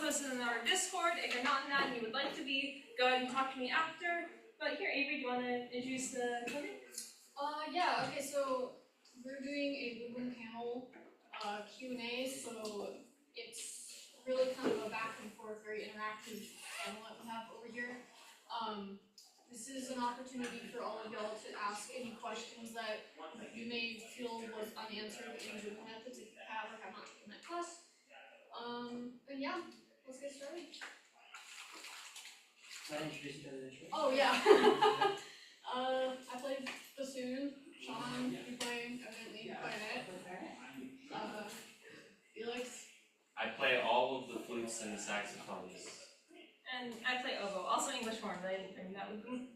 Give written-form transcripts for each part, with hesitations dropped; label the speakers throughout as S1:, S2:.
S1: posted in our Discord. If you're not in that and you would like to be, go ahead and talk to me after. But here, Avery, do you want to introduce the clinic?
S2: Yeah, okay, so we're doing a Woodwind panel Q&A, so it's really kind of a back and forth, very interactive panel that we have over here. This is an opportunity for all of y'all to ask any questions that you may feel was unanswered in Woodwind methods if you have or have not taken that class. And yeah, let's get started.
S3: Can I introduce you to the show?
S2: Oh yeah. I played bassoon. Sean, you play evidently clarinet. Felix.
S4: I play all of the flutes and the saxophones.
S1: And I play oboe, also English horn, but I didn't bring that with me.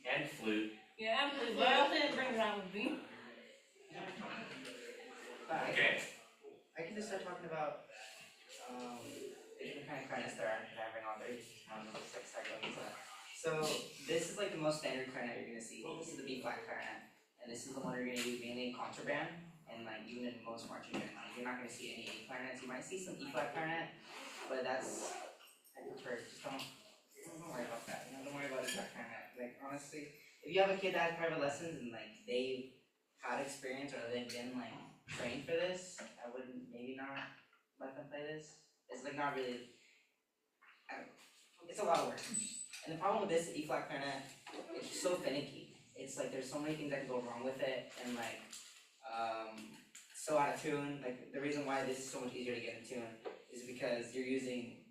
S4: And flute.
S1: Yeah, and flute, but I also didn't bring that with me.
S4: Okay.
S3: I can just start talking about the different kind of clarinets there are that I bring on there. So this is like the most standard clarinet you're gonna see. This is the B flat clarinet, and this is the one you're gonna use mainly in contraband and like even in most marching bands. You're not gonna see any A clarinets. You might see some E flat clarinet, but that's I prefer. Just don't worry about that. You know, don't worry about E flat clarinet. Like honestly, if you have a kid that has private lessons and like they've had experience or they've been like trained for this, I would maybe not let them play this. It's like not really. It's a lot of work. And the problem with this E flat clarinet, it's just so finicky. It's like there's so many things that can go wrong with it, and like so out of tune. Like the reason why this is so much easier to get in tune is because you're using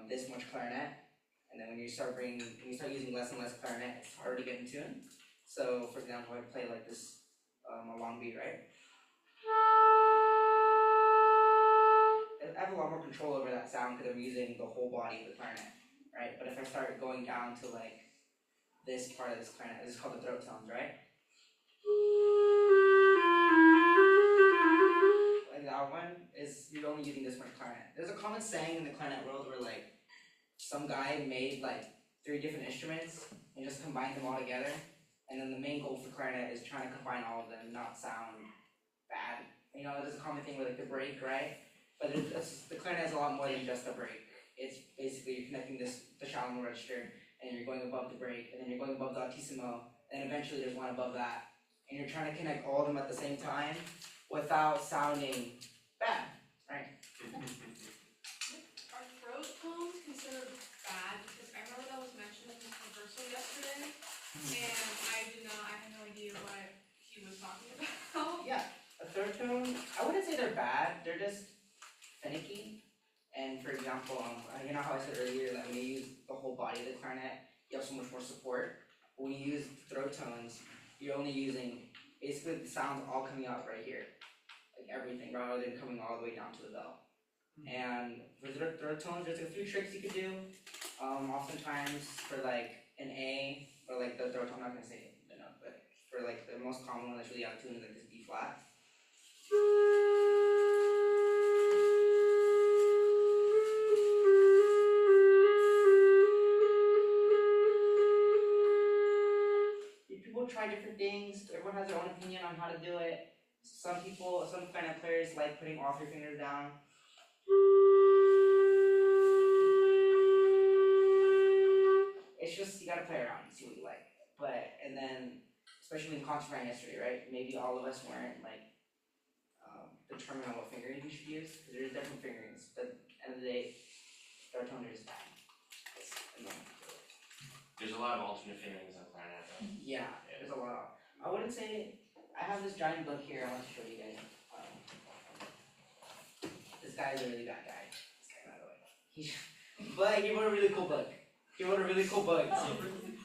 S3: this much clarinet, and then when you start using less and less clarinet, it's harder to get in tune. So for example, I play like this a long beat, right? I have a lot more control over that sound because I'm using the whole body of the clarinet, right? But if I start going down to like this part of this clarinet, this is called the throat tones, right? Like that one is, you're only using this much clarinet. There's a common saying in the clarinet world where like some guy made like 3 different instruments and just combined them all together. And then the main goal for clarinet is trying to combine all of them and not sound bad. You know, there's a common thing with like the break, right? But the clarinet is a lot more than just a break. It's basically you're connecting the shallow register, and you're going above the break, and then you're going above the altissimo, and eventually there's one above that. And you're trying to connect all of them at the same time without sounding bad, right?
S2: Are throat tones considered bad? Because I remember that was mentioned in the rehearsal yesterday, and I had no idea what he was talking about.
S3: Yeah, a third tone, I wouldn't say they're bad, they're just finicky. And for example, you know how I said earlier that when you use the whole body of the clarinet, you have so much more support. But when you use throat tones, you're only using basically the sounds all coming out right here, like everything, rather than coming all the way down to the bell. And for throat tones, there's a few tricks you could do. Oftentimes for like an A, or like the throat tone, I'm not gonna say it, you know, but for like the most common one that's really out of tune is like this B flat. People try different things. Everyone has their own opinion on how to do it. Some clarinet players like putting all 3 fingers down. It's just, you gotta play around and see what you like. And then, especially in concert history, right? Maybe all of us weren't like determined on what fingering we should use, because there's different fingerings. But at the end of the day, third toner is bad. It's annoying.
S4: There's a lot of alternate fingerings on clarinet.
S3: Yeah, there's a lot. I wouldn't say, I have this giant book here I want to show you guys. This guy is a really bad guy. This guy, by the way. But he wrote a really cool book.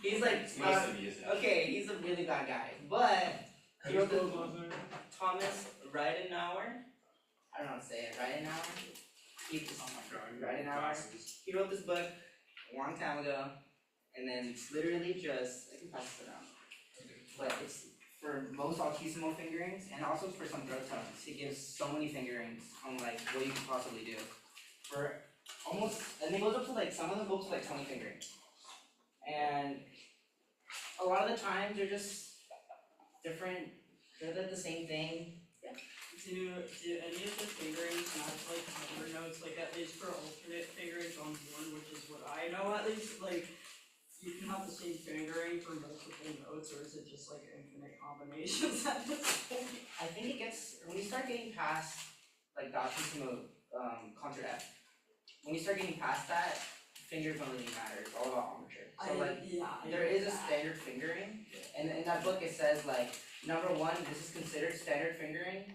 S3: He's like, okay, he's a really bad guy. But he wrote the Thomas Ridenauer. I don't know how to say it. Ridenauer. Ridenauer. He wrote this book a long time ago, and then it's literally just, I can pass it around. But it's for most altissimo fingerings, and also for some throat tones. He gives so many fingerings on like what you can possibly do. For almost, and it goes up to like, some of them go up to like 20 fingerings. And a lot of the times they're just different, they're the same thing. Yeah.
S5: do any of the fingerings match like cover notes, like at least for alternate fingerings on board, which is what I know at least, like you can have the same fingering for multiple notes, or is it just like infinite combinations at this point?
S3: I think it gets, when you start getting past like the optimal concert F, when you start getting past that, fingers don't really matter, it's all about armature. So like, there is a standard fingering, and in that book it says like, number one, this is considered standard fingering,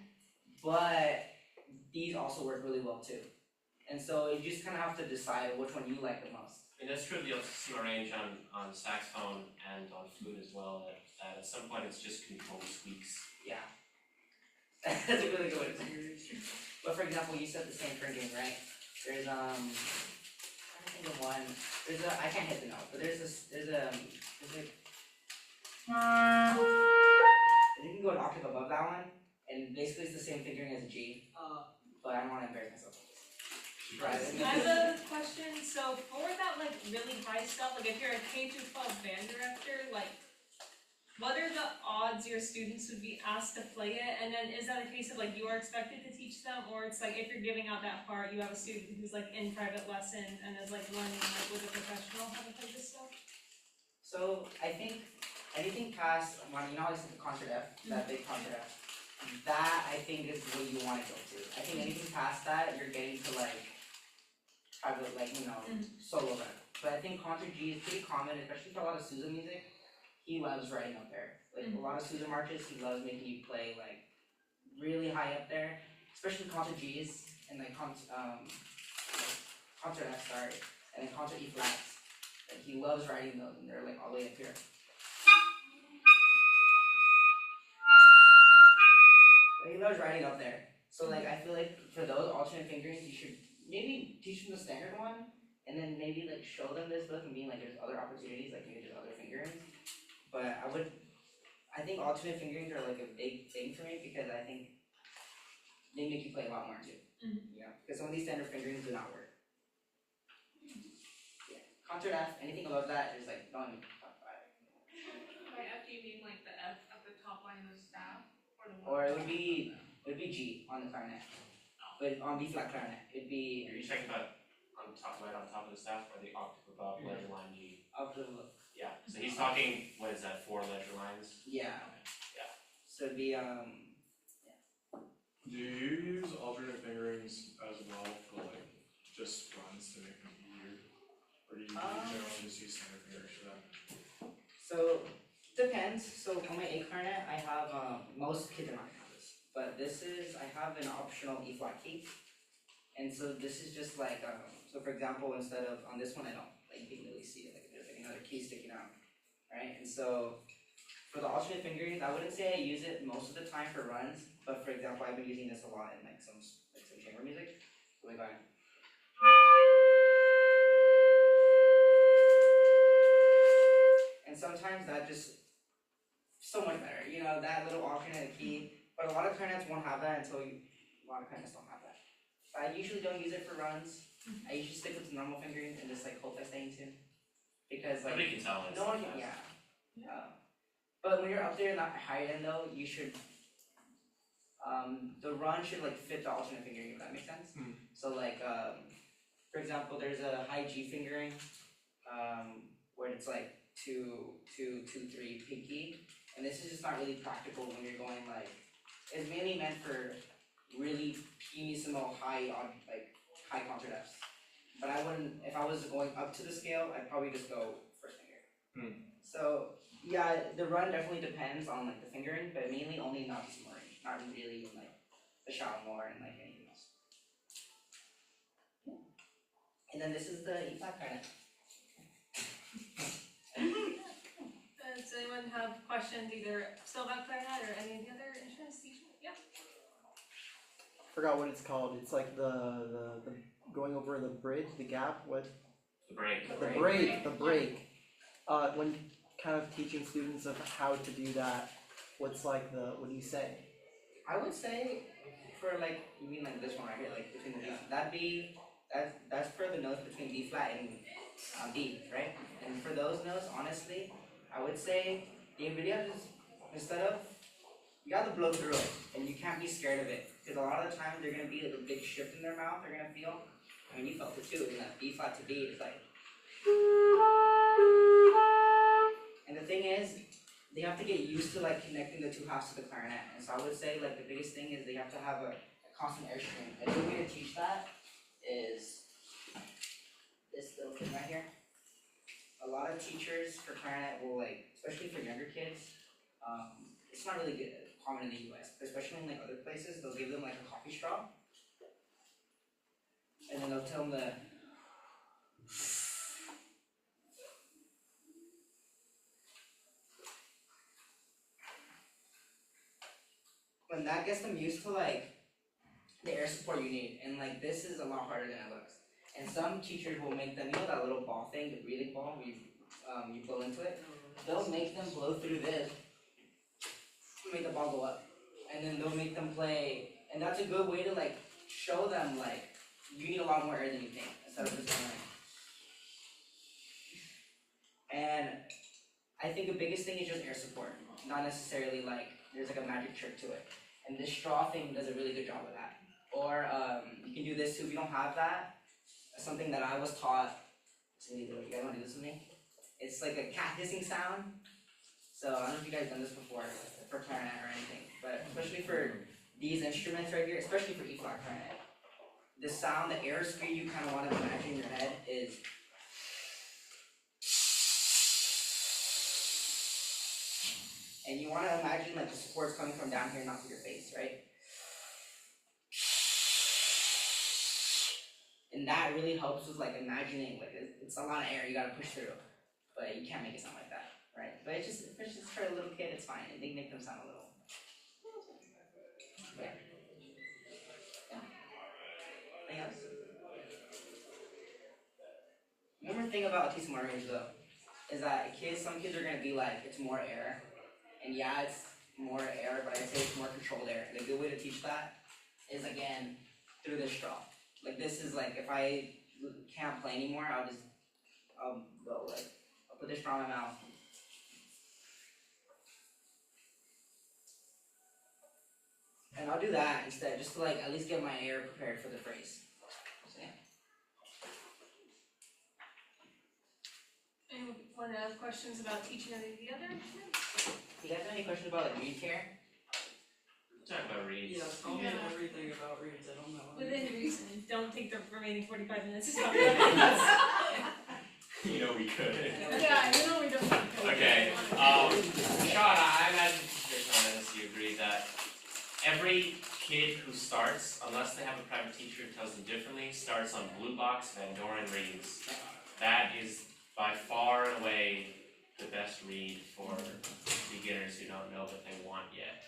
S3: but these also work really well too. And so you just kind of have to decide which one you like the most.
S4: And that's true of the altissimo range on saxophone and on flute as well, that at some point it's just control squeaks.
S3: Yeah. That's a really good way to say it. But for example, you said the same fingering, right? There's I'm trying to think of one. There's a, I can't hit the note, but there's a you can go an octave above that one, and basically it's the same fingering as a G. But I don't want to embarrass myself.
S1: I have a question. So for that like really high stuff, like if you're a K-12 band director, like what are the odds your students would be asked to play it? And then is that a case of like you are expected to teach them, or it's like if you're giving out that part, you have a student who's like in private lesson and is like learning like with a professional how to play this stuff?
S3: So I think anything past, you know, it's the concert F, that big concert F. That I think is what you want to go to. I think anything past that, you're getting to like private, like, you know, solo rep. But I think concert G is pretty common, especially for a lot of Sousa music. He loves writing up there. Like a lot of Sousa marches, he loves making you play like really high up there, especially concert G's and like concert F, sorry, and then concert E flats. Like he loves writing those, and they're like all the way up here. Like, he loves writing up there. So like I feel like for those alternate fingerings, you should maybe teach them the standard one, and then maybe like show them this book and being like there's other opportunities, like maybe there's other fingerings. But I think alternate fingerings are like a big thing for me because I think they make you play a lot more too. You know, because some of these standard fingerings do not work. Yeah, concert F, anything above that is like don't even talk about it.
S6: By F, do you mean like the F at the top line of the staff, or the one?
S3: Or it would be G on the clarinet, but on B flat clarinet it'd be.
S4: Are you talking about on top, right on top of the staff, or the octave above ledger line G?
S3: Octave above.
S4: Yeah, so he's talking, what is that, 4 ledger lines?
S3: Yeah.
S4: Yeah.
S3: So it'd be
S7: Do you use alternate fingerings as well for like just runs to make them easier? Or do you generally just use standard fingerings for that?
S3: So depends. So on my A clarinet, I have most kids are not gonna have this, but this is I have an optional E flat key, and so this is just like so for example, instead of on this one I don't like you can really see it like there's like another key sticking out, right? And so for the alternate fingerings, I wouldn't say I use it most of the time for runs, but for example, I've been using this a lot in like some chamber music. So we go ahead. And sometimes that just so much better, you know, that little alternate key. But a lot of clarinets won't have that a lot of clarinets don't have that. I usually don't use it for runs. I usually stick with the normal fingerings and just like hope I stay in tune. Because like
S4: Nobody can tell when it's
S3: no one
S4: the
S3: can,
S4: best.
S3: yeah. But when you're up there in that higher end though, you should the run should like fit the alternate fingering, if that makes sense. So like for example, there's a high G fingering where it's like 2, 2, 2, 3 pinky, and this is just not really practical when you're going like it's mainly meant for really pianissimo high concert Fs. But I wouldn't, if I was going up to the scale, I'd probably just go first finger. So yeah, the run definitely depends on like the fingering, but mainly only in optimal range, not really in like the shallow more and like anything else. Yeah. And then this is the E flat clarinet.
S1: Does anyone have questions either still about clarinet or any of the other instruments teaching? Yeah.
S8: Forgot what it's called. It's like the going over the bridge, the gap. What?
S4: The break.
S8: The break. When kind of teaching students of how to do that, what's like what do you say?
S3: I would say for like you mean like this one right here, like between the D, that's for the notes between D flat and D, right? And for those notes, honestly, I would say you really have to just, instead of you gotta blow through it, and you can't be scared of it. Because a lot of the time they're gonna be like a big shift in their mouth. They're gonna feel. I mean, you felt it too. And that B flat to B is like. And the thing is, they have to get used to like connecting the two halves of the clarinet. And so I would say like the biggest thing is they have to have a constant airstream. A good way to teach that is this little thing right here. A lot of teachers for clarinet will like, especially for younger kids, it's not really good, common in the US, but especially in like other places, they'll give them like a coffee straw. And then they'll tell them to when that gets them used to like the air support you need, and like this is a lot harder than it looks. And some teachers will make them, you know that little ball thing, the breathing ball, where you blow into it? They'll make them blow through this, make the ball go up. And then they'll make them play, and that's a good way to like show them like, you need a lot more air than you think, instead of just going like. And I think the biggest thing is just air support, not necessarily like, there's like a magic trick to it. And this straw thing does a really good job of that. Or you can do this too if you don't have that. Something that I was taught, you guys wanna do this with me? It's like a cat hissing sound. So I don't know if you guys done this before for clarinet or anything, but especially for these instruments right here, especially for E flat clarinet, the sound, the air speed you kind of want to imagine in your head is. And you want to imagine like the support's coming from down here, not to your face, right? And that really helps with like imagining, like it's a lot of air you gotta push through, but you can't make it sound like that, right? But it's just for a little kid, it's fine. And they make them sound a little. Yeah. Anything else? One more thing about autism range though, is that some kids are gonna be like, it's more air. And yeah, it's more air, but I'd say it's more controlled air. And a good way to teach that is again, through this straw. Like this is like, if I can't play anymore, I'll go like, I'll put this straw in my mouth. And I'll do that instead, just to like, at least get my air prepared for the phrase. So, yeah.
S1: Anyone have questions about teaching any of the other instruments?
S3: You guys have any questions about like reed care?
S4: Talk about reeds.
S5: Yeah, tell me
S2: Yeah.
S5: everything about reeds, I don't know.
S1: Within reason, don't take the remaining 45 minutes to talk about it.
S4: You know we could.
S2: Yeah, you know we don't.
S4: Okay, Sean, I imagine Sean and you agree that every kid who starts, unless they have a private teacher who tells them differently, starts on blue box Van Doren reeds. That is by far and away the best reed for beginners who don't know what they want yet.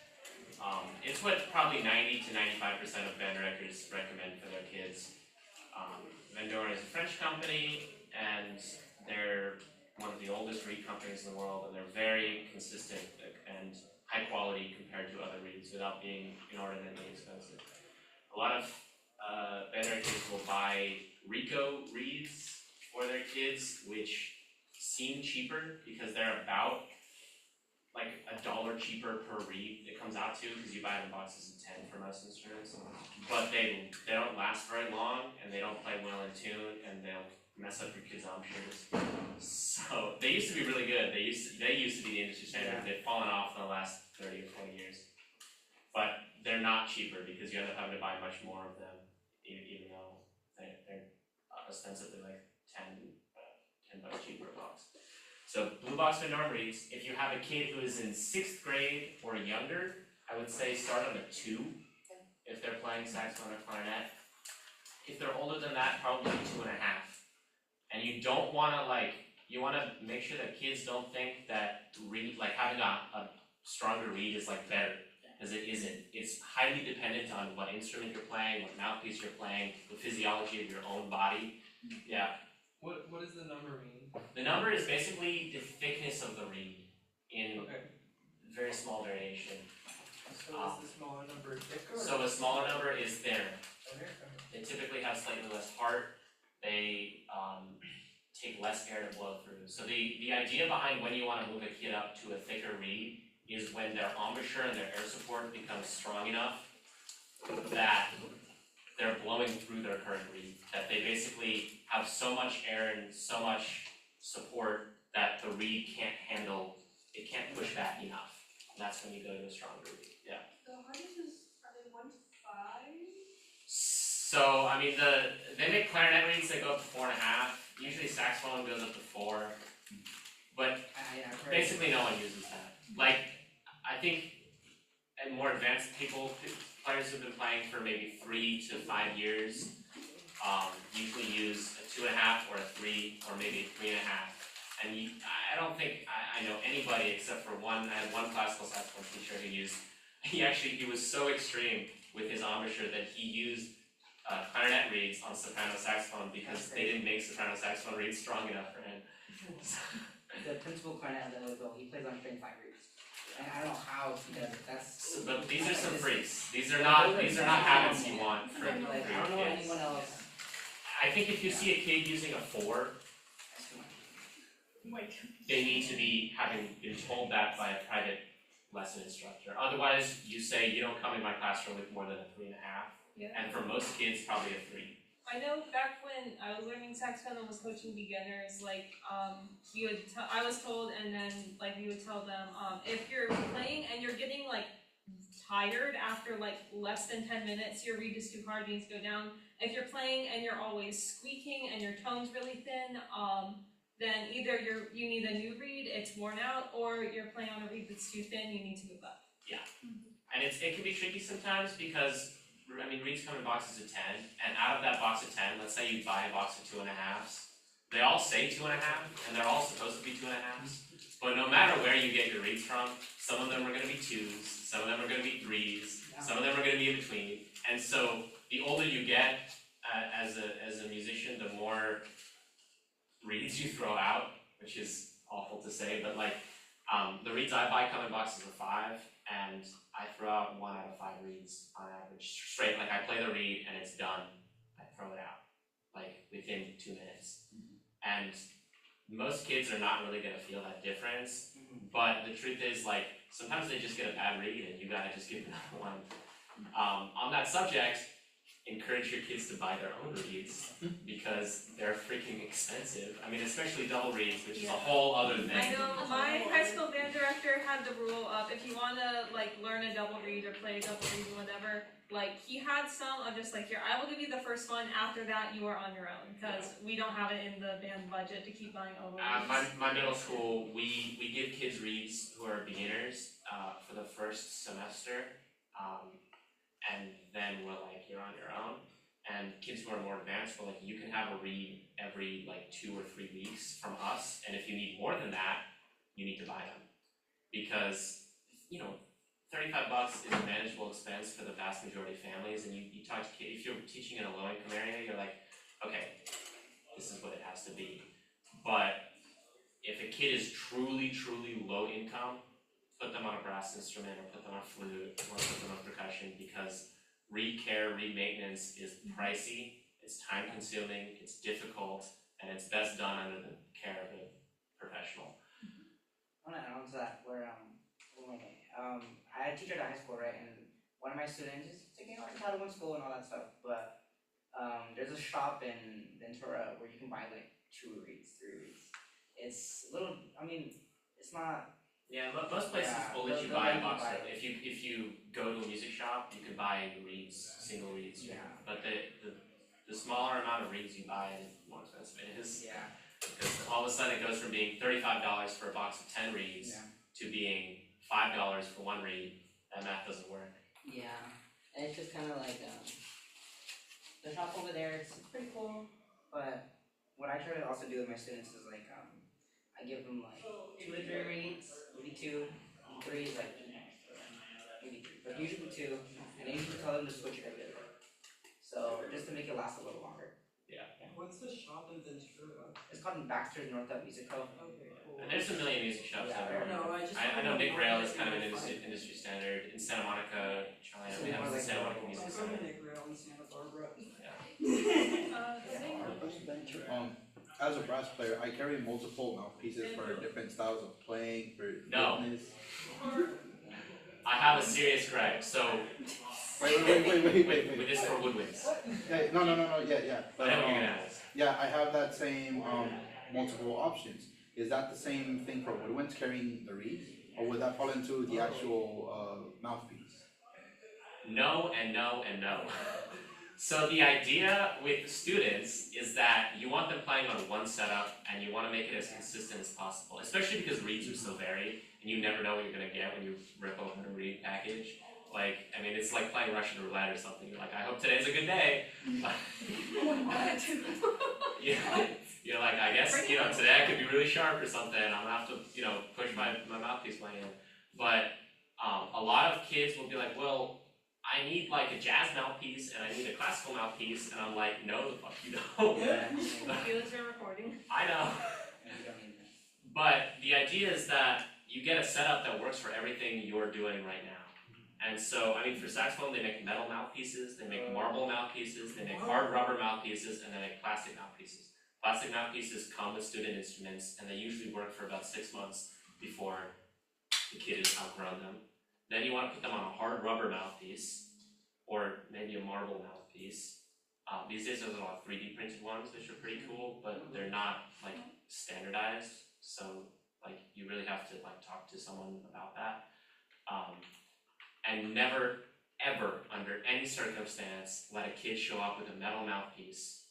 S4: It's what probably 90 to 95% of band directors recommend for their kids. Van Doren is a French company, and they're one of the oldest reed companies in the world, and they're very consistent and high quality compared to other reeds without being inordinately expensive. A lot of band directors will buy Rico reeds for their kids, which seem cheaper because they're about like $1 cheaper per reed it comes out to, because you buy them in boxes of 10 for most instruments. But they don't last very long, and they don't play well in tune, and they'll mess up your kids' armchairs. So they used to be really good. They used to be the industry standard. They've fallen off in the last 30 or 20 years. But they're not cheaper because you end up having to buy much more of them, even though they're ostensibly like 10 bucks cheaper a box. So blue box Van Doren reeds. If you have a kid who is in 6th grade or younger, I would say start on a 2 if they're playing saxophone or clarinet. If they're older than that, probably 2.5. And you don't want to you want to make sure that kids don't think that reed, like having a stronger reed is like better, because it isn't. It's highly dependent on what instrument you're playing, what mouthpiece you're playing, the physiology of your own body. Yeah.
S9: What does the number mean?
S4: The number is basically the thickness of the reed in
S9: Okay.
S4: very small variation.
S9: So is the smaller number thicker?
S4: So a smaller number is thinner.
S9: Okay.
S4: They typically have slightly less heart. They take less air to blow through. So the idea behind when you want to move a kid up to a thicker reed is when their embouchure and their air support becomes strong enough that they're blowing through their current reed, that they basically have so much air and so much support that the reed can't handle, it can't push back enough. And that's when you go to a stronger reed, yeah.
S6: The harnesses, are they 1 to 5?
S4: So, I mean, they make clarinet reeds that go up to 4.5, usually saxophone goes up to 4, but
S3: I've heard.
S4: basically no one uses that. Like, I think, and more advanced people, players who've been playing for maybe 3 to 5 years, usually use a 2.5 or a 3 or maybe a 3.5. And I don't think I know anybody except for one. I had one classical saxophone teacher who used. He was so extreme with his embouchure that he used clarinet reeds on soprano saxophone because they didn't make soprano saxophone reeds strong enough for him.
S3: The principal cornet of the Louisville, he plays on string 5 reeds. And I don't know how he does it, that's.
S4: But these are some freaks. These are not habits you want for
S3: Like,
S4: your
S3: I don't know
S4: kids.
S3: anyone else.
S4: I think if you see a kid using a 4,
S3: That's too much.
S2: Like,
S4: they need to be having been told that by a private lesson instructor. Otherwise, you say you don't come in my classroom with more than a 3.5.
S1: Yeah.
S4: And for most kids, probably a 3.
S1: I know back when I was learning saxophone and was coaching beginners, like, we would I was told, and then, like, we would tell them, if you're playing and you're getting, like, tired after, like, less than 10 minutes, your reed is too hard, you need to go down. If you're playing and you're always squeaking and your tone's really thin, then either you need a new reed, it's worn out, or you're playing on a reed that's too thin, you need to move up.
S4: And it can be tricky sometimes because, I mean, reeds come in boxes of 10, and out of that box of 10, let's say you buy a box of 2.5s, they all say 2.5, and they're all supposed to be 2.5s, but no matter where you get your reeds from, some of them are going to be 2s, some of them are going to be 3s, some of them are going to be in between, and so the older you get as a musician, the more reeds you throw out, which is awful to say, but like, the reeds I buy come in boxes of 5, and I throw out 1 out of 5 reeds on average, straight, like I play the reed and it's done, I throw it out, like within 2 minutes. And most kids are not really gonna feel that difference, but the truth is, like, sometimes they just get a bad reed and you gotta just give them another one. On that subject, encourage your kids to buy their own reeds because they're freaking expensive. I mean, especially double reeds, which is a whole other thing.
S1: I know my high school band director had the rule of if you wanna like learn a double reed or play a double reed or whatever, like he had some of just like, here, I will give you the first one, after that you are on your own, because we don't have it in the band budget to keep buying over reeds.
S4: My middle school, we give kids reeds who are beginners for the first semester, and then we're like, you're on your own. And kids who are more advanced, we're like, you can have a reed every like 2 or 3 weeks from us, and if you need more than that, you need to buy them. Because, you know, $35 is a manageable expense for the vast majority of families, and you talk to kids, if you're teaching in a low-income area, you're like, okay, this is what it has to be. But if a kid is truly, truly low income, put them on a brass instrument, or put them on a flute, or put them on percussion, because reed care, reed maintenance is pricey, it's time consuming, it's difficult, and it's best done under the care of a professional.
S3: I wanna add on to that where I had a teacher at high school, right, and one of my students is taking like Title I school and all that stuff, but there's a shop in Ventura where you can buy like 2 reeds, 3 reeds. It's a little, I mean, it's not.
S4: Yeah, most places will let you buy a box. If you go to a music shop, you can buy reeds, single reeds.
S3: Yeah.
S4: But the smaller amount of reeds you buy, the more expensive it is.
S3: Yeah.
S4: Because all of a sudden it goes from being $35 for a box of 10 reeds to being $5 for 1 reed. That math doesn't work.
S3: Yeah, and it's just kind of like the shop over there. It's pretty cool, but what I try to also do with my students is like I give them like 2 to 3 reeds, maybe 2, 3 is like maybe 3, but usually 2, and I usually tell them to switch it every other day. So just to make it last a little longer.
S5: What's the shop in Ventura?
S3: It's called Baxter's North Up Music Co.
S5: Okay, cool.
S4: And there's a million music shops
S3: Yeah,
S4: out there.
S5: No,
S4: I know Nick Rail is kind of an industry standard. In Santa Monica, China, we have the Santa Monica Music
S5: I'm
S4: Center.
S5: from Nick Rail in Santa Barbara.
S10: As a brass player, I carry multiple mouthpieces for different styles of playing, for
S4: No.
S10: fitness.
S4: I have a serious gripe. So
S10: Wait.
S4: With this for woodwinds.
S10: Yeah, no, yeah.
S4: I know what you're gonna ask.
S10: Yeah, I have that same multiple options. Is that the same thing for woodwinds carrying the reeds, or would that fall into the actual mouthpiece?
S4: No and no and no. So the idea with students is that you want them playing on one setup and you want to make it as consistent as possible, especially because reeds are so varied and you never know what you're going to get when you rip open a reed package. Like, I mean, it's like playing Russian roulette or something. You're like, I hope today's a good day. You're like, I guess, today I could be really sharp or something. I'm gonna have to, push my mouthpiece way in. But a lot of kids will be like, well, I need like a jazz mouthpiece and I need a classical mouthpiece, and I'm like, no, the fuck you don't.
S1: Felix, we're recording.
S4: I know. But the idea is that you get a setup that works for everything you're doing right now. And so, I mean, for saxophone, they make metal mouthpieces, they make marble mouthpieces, they make hard rubber mouthpieces, and they make plastic mouthpieces. Plastic mouthpieces come with student instruments, and they usually work for about 6 months before the kid has outgrown them. Then you want to put them on a hard rubber mouthpiece, or maybe a marble mouthpiece. These days there's a lot of 3D printed ones, which are pretty cool, but they're not like standardized. So like you really have to like talk to someone about that. And never, ever, under any circumstance, let a kid show up with a metal mouthpiece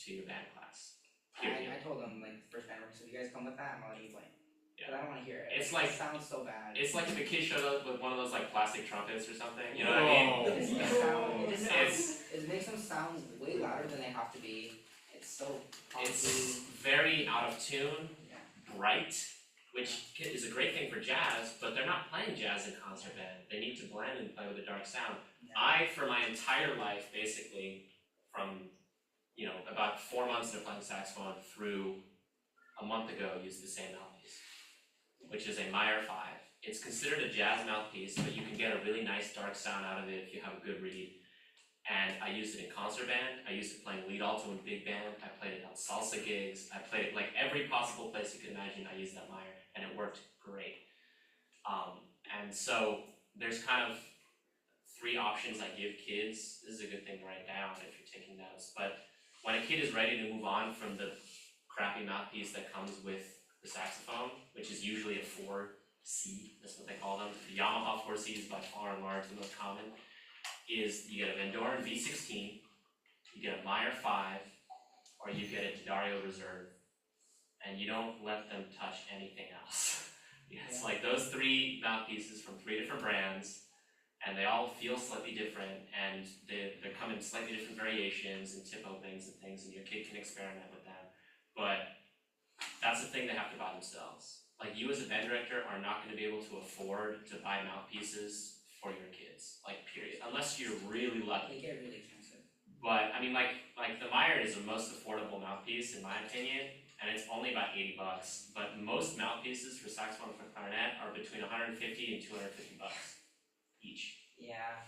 S4: to your band class. Period.
S3: I told them like first band work, so if you guys come with that, I'm letting you play.
S4: Yeah.
S3: But I don't wanna hear it.
S4: It's like-
S3: It sounds so bad.
S4: It's like if a kid showed up with one of those like plastic trumpets or something, you know what I mean?
S3: It makes them sound way louder than they have to be. It's so
S4: It's very out of tune, bright, which is a great thing for jazz, but they're not playing jazz in concert band. They need to blend and play with a dark sound. I, for my entire life, basically, from about 4 months of playing saxophone through a month ago, used the same mouthpiece, which is a Meyer 5. It's considered a jazz mouthpiece, but you can get a really nice dark sound out of it if you have a good reed. And I used it in concert band, I used it playing lead alto in big band, I played it on salsa gigs, I played it like every possible place you could imagine. I used that Meyer, and it worked great. And so there's kind of 3 options I give kids. This is a good thing to write down if you're taking notes. But when a kid is ready to move on from the crappy mouthpiece that comes with the saxophone, which is usually a 4C, that's what they call them. The Yamaha 4C is by far and large the most common. Is you get a Vendoran V16, you get a Meyer 5, or you get a Dario Reserve, and you don't let them touch anything else. It's like those 3 mouthpieces from 3 different brands, and they all feel slightly different, and they come in slightly different variations and tip openings and things, and your kid can experiment with them. But that's the thing they have to buy themselves. Like you as a band director are not going to be able to afford to buy mouthpieces for your kids, like period, unless you're really lucky.
S3: They get really expensive.
S4: But I mean, like the Meyer is the most affordable mouthpiece in my opinion, and it's only about $80. But most mouthpieces for saxophone and for clarinet are between $150 and $250 each.
S3: Yeah,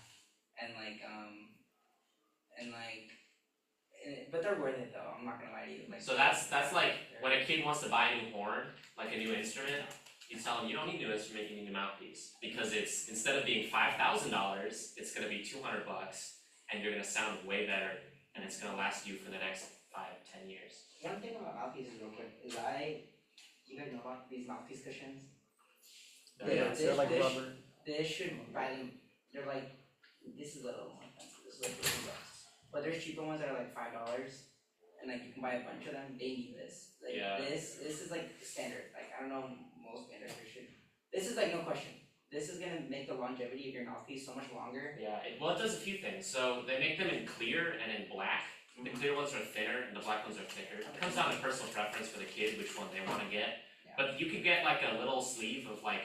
S3: but they're worth it though. I'm not gonna lie to you. Like,
S4: So that's like when a kid wants to buy a new horn, like a new instrument. You tell them you don't need a new instrument, you need a new mouthpiece, because it's instead of being $5,000, it's going to be $200, and you're going to sound way better, and it's going to last you for the next 5-10 years.
S3: One thing about mouthpieces real quick is you guys know about these mouthpiece cushions?
S8: Yeah, they're like rubber.
S3: They should buy them. They're like, this is a little more expensive. This is like $50. But there's cheaper ones that are like $5, and like you can buy a bunch of them. They need this. Like this is like standard. Like I don't know, most band directors should. This is like no question. This is gonna make the longevity of your mouthpiece so much longer.
S4: Yeah, it does a few things. So they make them in clear and in black. The clear ones are thinner, and the black ones are thicker. It comes down to personal preference for the kid which one they want to get.
S3: Yeah.
S4: But you could get like a little sleeve of like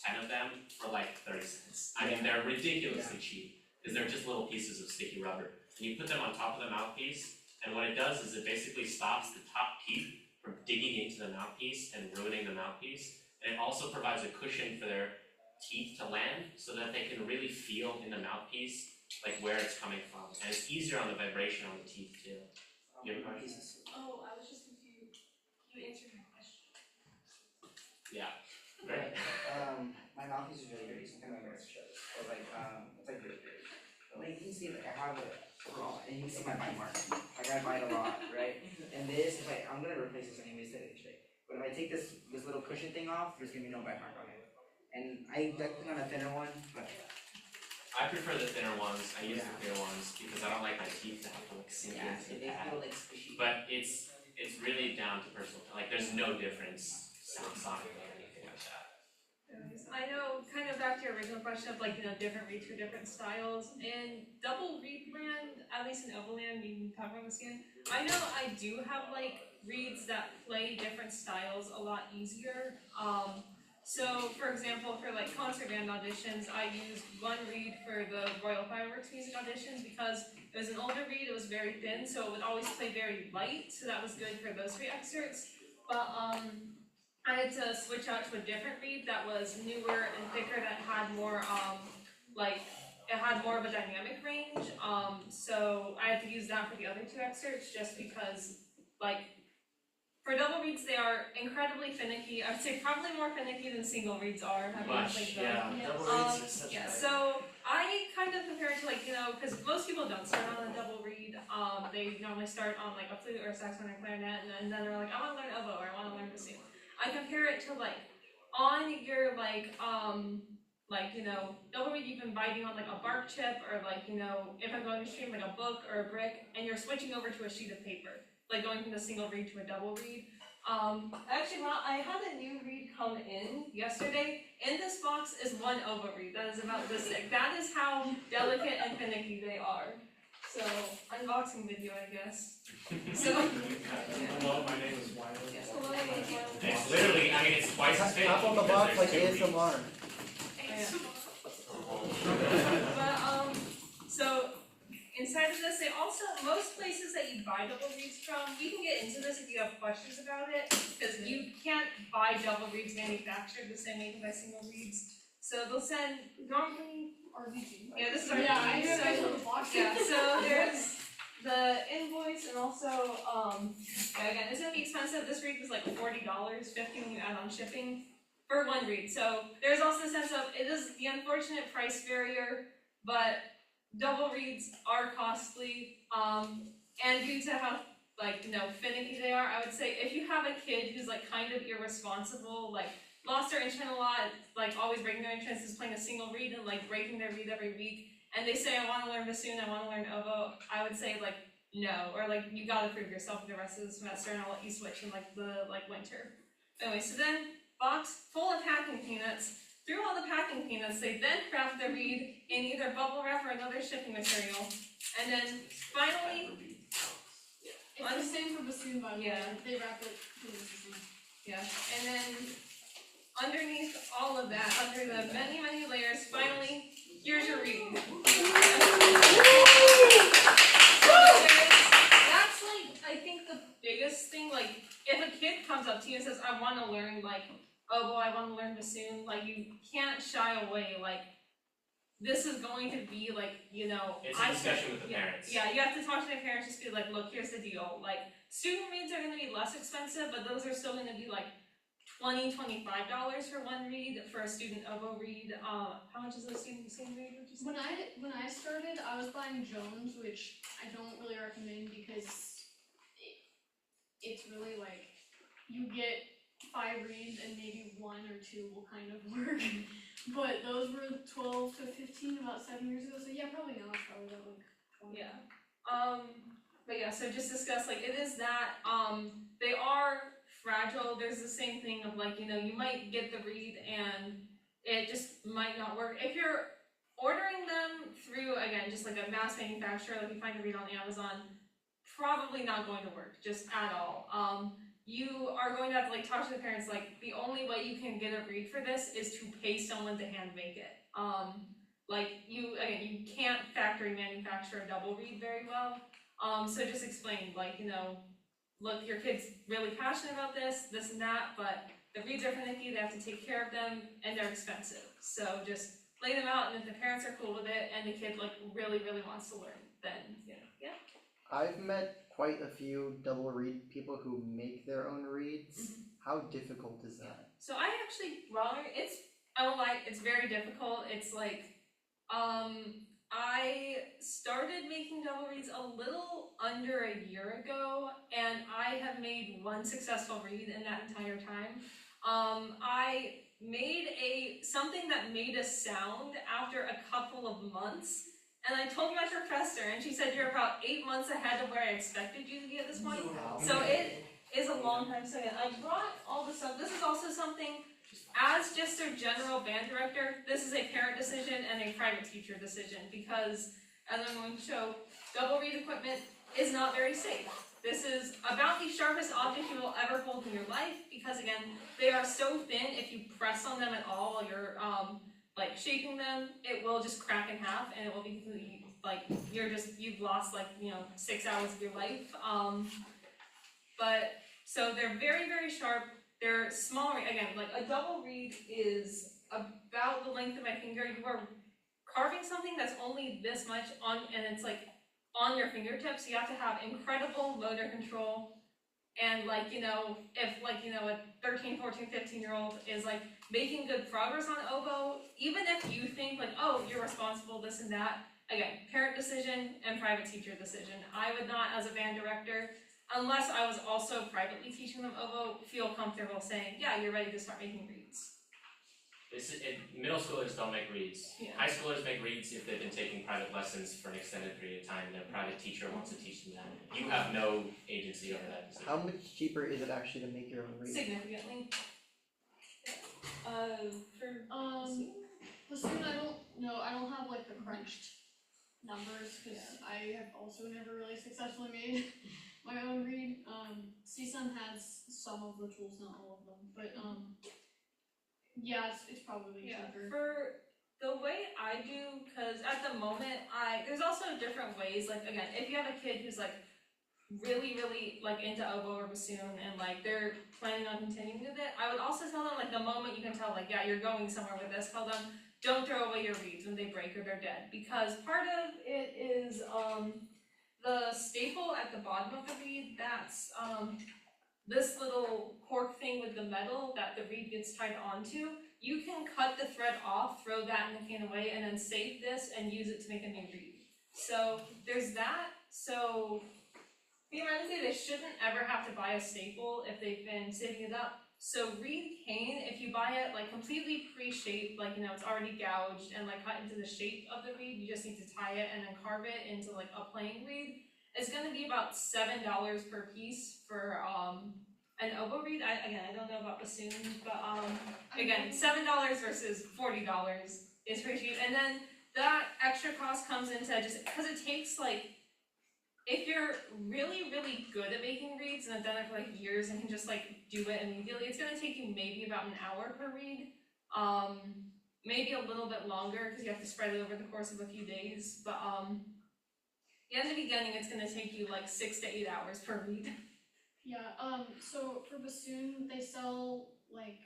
S4: 10 of them for like 30 cents. I mean, they're ridiculously cheap because they're just little pieces of sticky rubber. And you put them on top of the mouthpiece, and what it does is it basically stops the top teeth from digging into the mouthpiece and ruining the mouthpiece. And it also provides a cushion for their teeth to land so that they can really feel in the mouthpiece like where it's coming from. And it's easier on the vibration on the teeth too. You have a question?
S6: Oh, I was just confused. You answered my question.
S4: Yeah. Right.
S3: My mouthpiece is really dirty, so I'm kind of embarrassed to show this. But like, it's like really dirty. Like, you can see, like, I have it raw, and you can see my bite mark. Like, I bite a lot, right? And this, if I'm gonna replace this anyways today. But if I take this little cushion thing off, there's gonna be no bite mark on it. And I definitely on a thinner one, but
S4: I prefer the thinner ones, I use the thinner ones because I don't like my teeth to have to like sink
S3: yeah,
S4: into the
S3: they
S4: pad.
S3: feel like squishy.
S4: But it's really down to personal, like there's no difference sonically or anything like that.
S1: I know, kind of back to your original question of like, different reads for different styles. In double read land, at least in Overland, you can talk about this again. I know I do have like reads that play different styles a lot easier. So for example, for like concert band auditions, I used one read for the Royal Fireworks music auditions because it was an older read, it was very thin, so it would always play very light, so that was good for those 3 excerpts. But I had to switch out to a different read that was newer and thicker that had more it had more of a dynamic range. So I had to use that for the other 2 excerpts just because for double reads they are incredibly finicky. I would say probably more finicky than single reads are.
S4: Much, yeah. Double reads are such
S1: Yeah,
S4: a-
S1: so I kind of compare it to because most people don't start on a double read. They normally start on like a flute or a saxophone or clarinet, and then they're like, I want to learn oboe or I want to learn bassoon. I compare it to on your double read you've been biting on like a bark chip or if I'm going to stream like a book or a brick and you're switching over to a sheet of paper, like going from the single read to a double read. Actually, I had a new read come in yesterday. In this box is one oboe read that is about this thick. That is how delicate and finicky they are. So, unboxing video, I guess. So,
S7: Hello, my name is Wylan.
S1: yes, hello, Wylan.
S4: It's literally, I mean, it's twice as big.
S8: Tap on the
S4: because
S8: box like
S4: there's 2 reads.
S8: ASMR.
S1: But so inside of this, they also most places that you buy double reads from, we can get into this if you have questions about it, because you can't buy double reads manufactured the same way you can buy single reads. So they'll send normally
S2: RVG.
S1: yeah, this is our
S2: Yeah, I know
S1: so,
S2: guys on the box.
S1: yeah, so there's the invoice and also again it's gonna be expensive. This read was like $40, $50 when you add on shipping for one read. So there's also the sense of it is the unfortunate price barrier, but double reads are costly, and due to how finicky they are, I would say if you have a kid who's kind of irresponsible, lost their instrument a lot, always breaking their instruments, is playing a single read and breaking their read every week, and they say I want to learn bassoon, I want to learn oboe, I would say no, or you gotta prove yourself the rest of the semester, and I'll let you switch in the winter. Anyway, so then box full of packing peanuts. Through all the packing peanuts, they then wrap the reed in either bubble wrap or another shipping material, and then finally,
S2: It's the same for bassoon, by the way.
S1: Yeah.
S2: They wrap it in the same.
S1: yeah, and then underneath all of that, under the many, many layers, finally, here's your reed. So that's I think the biggest thing, if a kid comes up to you and says, I want to learn oboe, I want to learn bassoon, you can't shy away, this is going to be
S4: It's a discussion with the parents.
S1: Yeah, you have to talk to their parents, just be look, here's the deal, student reads are going to be less expensive, but those are still going to be $20, $25 for one read, for a student oboe read. How much is a student bassoon read, would you say?
S2: When I started, I was buying Jones, which I don't really recommend because it's really you get 5 reads and maybe 1 or 2 will kind of work. But those were 12 to 15 about 7 years ago, so yeah, probably now it's probably about 20.
S1: Yeah. But yeah, so just discuss it is that they are fragile. There's the same thing of you might get the read and it just might not work. If you're ordering them through just a mass manufacturer, you find a read on Amazon, probably not going to work just at all. You are going to have to talk to the parents, the only way you can get a read for this is to pay someone to hand make it. You can't factory manufacture a double read very well. So just explain, look, your kid's really passionate about this and that, but the reads are finicky, they have to take care of them, and they're expensive. So just lay them out, and if the parents are cool with it, and the kid really, really wants to learn, then yeah.
S8: I've met quite a few double read people who make their own reads. How difficult is that?
S1: So I actually, I won't lie, it's very difficult. It's I started making double reads a little under a year ago, and I have made one successful read in that entire time. I made something that made a sound after a couple of months, and I told my professor, and she said you're about 8 months ahead of where I expected you to be at this point. So it is a long time. So yeah, I brought all the stuff. This is also something, as just a general band director, this is a parent decision and a private teacher decision, because as I'm going to show, double read equipment is not very safe. This is about the sharpest object you will ever hold in your life, because again, they are so thin, if you press on them at all while you're like shaking them, it will just crack in half, and it will be completely, like, you've lost, like, 6 hours of your life. But so they're very, very sharp. They're small. Again, like a double reed is about the length of my finger. You are carving something that's only this much on, and it's like on your fingertips. So you have to have incredible motor control. And like, if like, a 13, 14, 15-year-old is like making good progress on oboe, even if you think like, oh, you're responsible, this and that, again, parent decision and private teacher decision. I would not, as a band director, unless I was also privately teaching them oboe, feel comfortable saying, yeah, you're ready to start making reeds.
S4: Middle schoolers don't make reeds.
S1: Yeah.
S4: High schoolers make reeds if they've been taking private lessons for an extended period of time and their private teacher wants to teach them that. You have no agency over that decision.
S8: How much cheaper is it actually to make your own read?
S1: Significantly.
S2: Bassoon, I don't have like the crunched numbers, because I have also never really successfully made my own read. CSUN has some of the tools, not all of them, but yeah, it's probably cheaper.
S1: For the way I do, because at the moment, there's also different ways, like again, if you have a kid who's like really, really like into oboe or bassoon and like they're planning on continuing with it, I would also tell them like the moment you can tell like, yeah, you're going somewhere with this, tell them don't throw away your reeds when they break or they're dead, because part of it is the staple at the bottom of the reed, that's this little cork thing with the metal that the reed gets tied onto. You can cut the thread off, throw that in the can away, and then save this and use it to make a new reed. So there's that. So theoretically, they shouldn't ever have to buy a staple if they've been saving it up. So reed cane, if you buy it like completely pre-shaped, like it's already gouged and like cut into the shape of the reed, you just need to tie it and then carve it into like a plain reed. It's gonna be about $7 per piece for an oboe reed. I don't know about bassoon, but again, $7 versus $40 is pretty cheap. And then that extra cost comes into just because it takes like, if you're really, really good at making reeds and have done it for like years and can just like do it immediately, it's gonna take you maybe about an hour per reed. Maybe a little bit longer because you have to spread it over the course of a few days. But in the beginning, it's gonna take you like 6 to 8 hours per reed.
S2: Yeah. So for bassoon, they sell like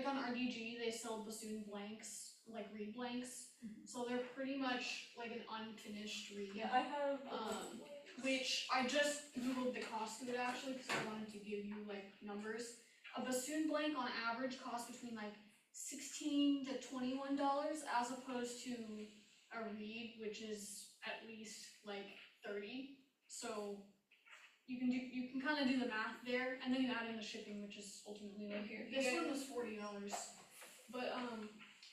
S2: on RDG, they sell bassoon blanks, like reed blanks. So they're pretty much like an unfinished reed.
S1: Yeah, I have.
S2: Which I just googled the cost of it actually because I wanted to give you like numbers. A bassoon blank on average costs between like $16 to $21 as opposed to a reed, which is at least like $30. So you can kind of do the math there, and then you add in the shipping, which is ultimately like here. This one was $40. But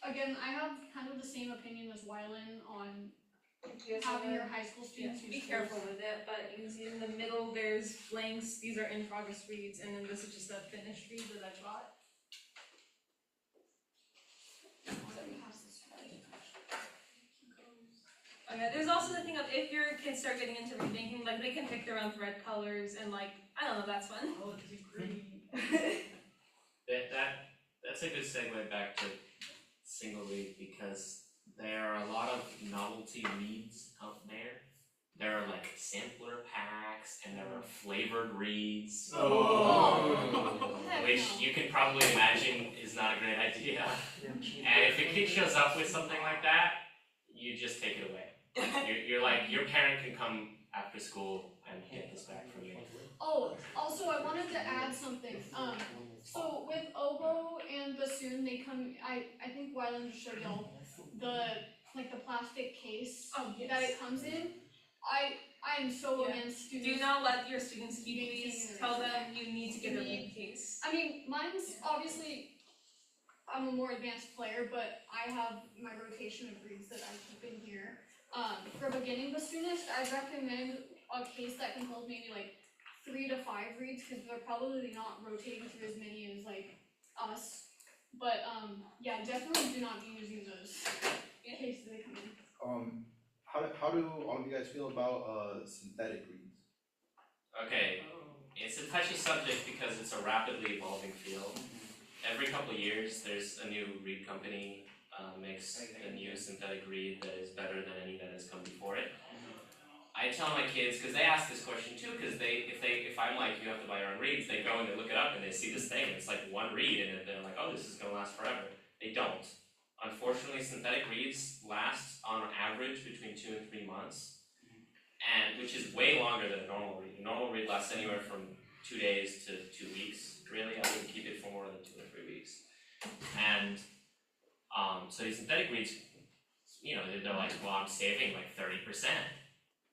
S2: again, I have kind of the same opinion as Wylan on having your high school students
S1: Be careful with it, but you see in the middle there's blanks, these are in progress reads, and then this is just a finished read that I bought. Okay, there's also the thing of if your kids start getting into reed making, like they can pick their own thread colors and like, I don't know, that's fun.
S9: Oh, it's green.
S4: That's a good segue back to single reed, because there are a lot of novelty reeds out there. There are like sampler packs and there are flavored reeds. Which you can probably imagine is not a great idea. And if a kid shows up with something like that, you just take it away. You're like, your parent can come after school and get this back from you.
S2: Oh, also I wanted to add something. So with oboe and bassoon, they come. I think Wylan showed y'all like the plastic case
S1: Oh, yes.
S2: that it comes in. I am so
S1: Yeah.
S2: against students.
S1: Do not let your students keep
S2: Maintaining
S1: these,
S2: their
S1: tell
S2: reads.
S1: them you need to get a
S2: You need-
S1: read case.
S2: I mean, mine's obviously, I'm a more advanced player, but I have my rotation of reads that I keep in here. For beginning students, I'd recommend a case that can hold maybe like 3 to 5 reads, because they're probably not rotating through as many as like us. But yeah, definitely do not be using those in case they come in.
S10: How do all of you guys feel about synthetic reads?
S4: Okay, it's a touchy subject because it's a rapidly evolving field. Every couple of years, there's a new reed company makes a new synthetic reed that is better than any that has come before it. I tell my kids, because they ask this question too, because if I'm like, you have to buy your own reeds, they go and they look it up and they see this thing, it's like one reed, and they're like, oh, this is gonna last forever. They don't. Unfortunately, synthetic reeds last on average between 2 and 3 months, and which is way longer than a normal reed. A normal reed lasts anywhere from 2 days to 2 weeks. Really, I wouldn't keep it for more than 2 or 3 weeks. And so these synthetic reeds, you know, they're like, well, I'm saving like 30%.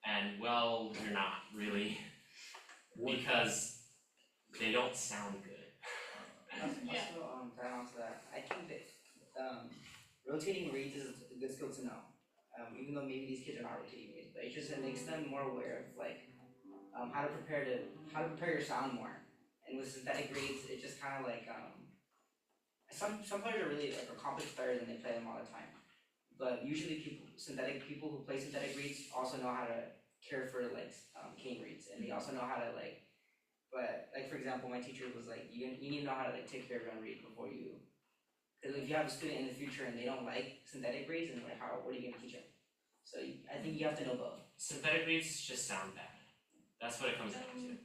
S4: And well, you're not really, because they don't sound good.
S2: Yeah.
S3: Also, to add on to that, I think that rotating reads is a good skill to know. Even though maybe these kids are not rotating reads, but it makes them more aware of like how to prepare your sound more. And with synthetic reads, it just kind of like some players are really like accomplished players and they play them all the time. But usually synthetic people who play synthetic reeds also know how to care for like cane reeds, and they also know how to but like for example, my teacher was like, you need to know how to like take care of your own reed before you, because if you have a student in the future and they don't like synthetic reeds, and like what are you gonna teach them? So I think you have to know both.
S4: Synthetic reeds just sound bad. That's what it comes down to.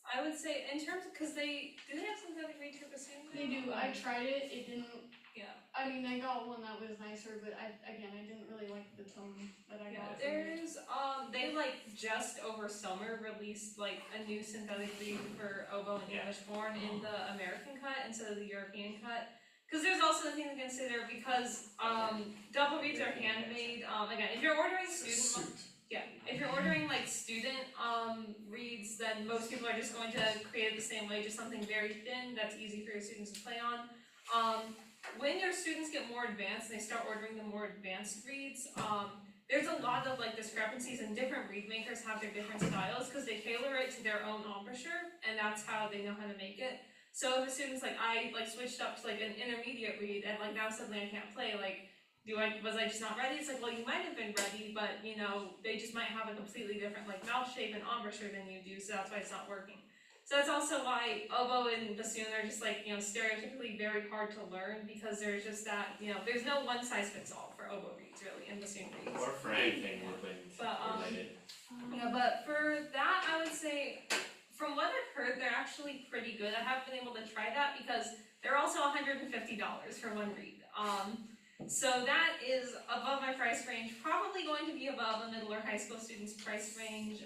S1: I would say in terms of, because do they have synthetic reed for bassoon?
S2: They do. I tried it. It didn't.
S1: Yeah.
S2: I mean, I got one that was nicer, but I didn't really like the tone that I got.
S1: There's they like just over summer released like a new synthetic reed for oboe and English horn in the American cut instead of the European cut. Because there's also the thing to consider, because double reeds are handmade. Again, if you're ordering if you're ordering like student reeds, then most people are just going to create it the same way, just something very thin that's easy for your students to play on. When your students get more advanced and they start ordering the more advanced reeds, there's a lot of like discrepancies, and different reed makers have their different styles because they tailor it to their own embouchure, and that's how they know how to make it. So if a student's like, I like switched up to like an intermediate reed and like now suddenly I can't play, like was I just not ready? It's like, well, you might have been ready, but you know, they just might have a completely different like mouth shape and embouchure than you do, so that's why it's not working. So that's also why oboe and bassoon are just like, you know, stereotypically very hard to learn, because there's just that, you know, there's no one size fits all for oboe reeds really and bassoon reeds.
S4: Or for anything woodwind related.
S1: Yeah, but for that I would say, from what I've heard, they're actually pretty good. I haven't been able to try that because they're also $150 for one reed. So that is above my price range, probably going to be above a middle or high school student's price range.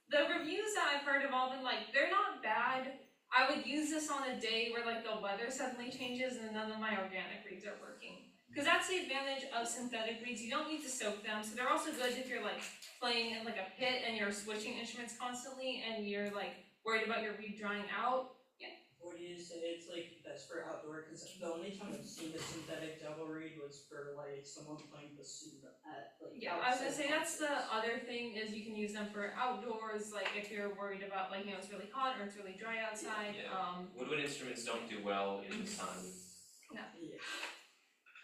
S1: The reviews that I've heard have all been like, they're not bad. I would use this on a day where like the weather suddenly changes and none of my organic reeds are working. Because that's the advantage of synthetic reeds, you don't need to soak them, so they're also good if you're like playing in like a pit and you're switching instruments constantly and you're like worried about your reed drying out.
S5: What do you say it's like best for outdoor? Because the only time I've seen a synthetic double reed was for like someone playing bassoon at like.
S1: Yeah, I was gonna say that's the other thing, is you can use them for outdoors, like if you're worried about like, you know, it's really hot or it's really dry outside.
S4: Yeah. Woodwind instruments don't do well in the sun.
S1: No.
S5: Yeah.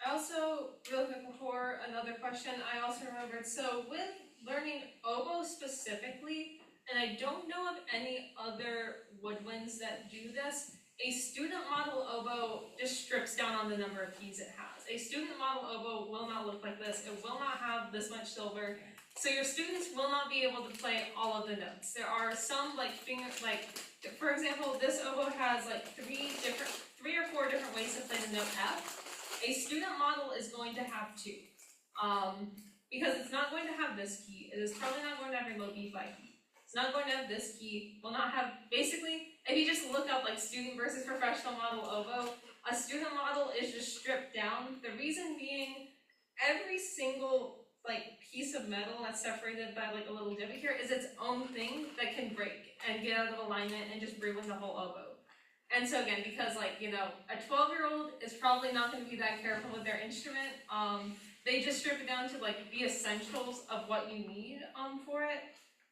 S1: I also, really quick before another question, I also remembered, so with learning oboe specifically, and I don't know of any other woodwinds that do this, a student model oboe just strips down on the number of keys it has. A student model oboe will not look like this, it will not have this much silver, so your students will not be able to play all of the notes. There are some for example, this oboe has like 3 or 4 different ways to play the note F. A student model is going to have 2, because it's not going to have this key, it is probably not going to have a low B flat key. It's not going to have this key, will not have, basically, if you just look up like student versus professional model oboe, a student model is just stripped down. The reason being, every single like piece of metal that's separated by like a little divot here is its own thing that can break and get out of alignment and just ruin the whole oboe. And so again, because like, you know, a 12-year-old is probably not gonna be that careful with their instrument, they just strip it down to like the essentials of what you need for it,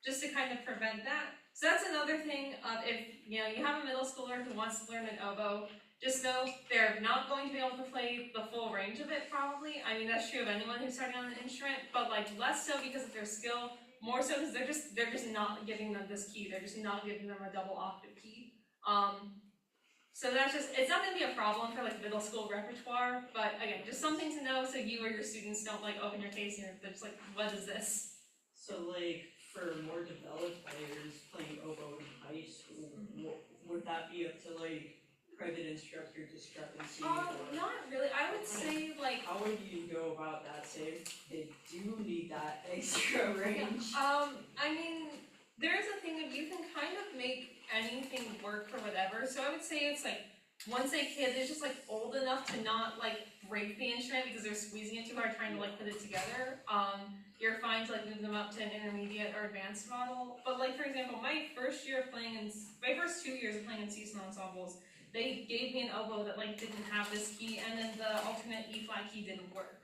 S1: just to kind of prevent that. So that's another thing, if you know you have a middle schooler who wants to learn an oboe, just know they're not going to be able to play the full range of it probably. I mean, that's true of anyone who's starting on an instrument, but like less so because of their skill, more so because they're just not giving them this key. They're just not giving them a double octave key. So that's just, it's not gonna be a problem for like middle school repertoire, but again, just something to know so you or your students don't like open your case and they're just like, what is this?
S5: So like, for more developed players playing oboe in high school, would that be up to like private instructor discrepancy or?
S1: Not really, I would say like,
S5: How would you go about that, say if they do need that extra range?
S1: I mean, there's a thing of you can kind of make anything work for whatever, so I would say it's like, once a kid is just like old enough to not like break the instrument because they're squeezing it too hard trying to like put it together, you're fine to like move them up to an intermediate or advanced model. But like for example, my first 2 years of playing in CSUN ensembles, they gave me an oboe that like didn't have this key, and then the alternate E flat key didn't work,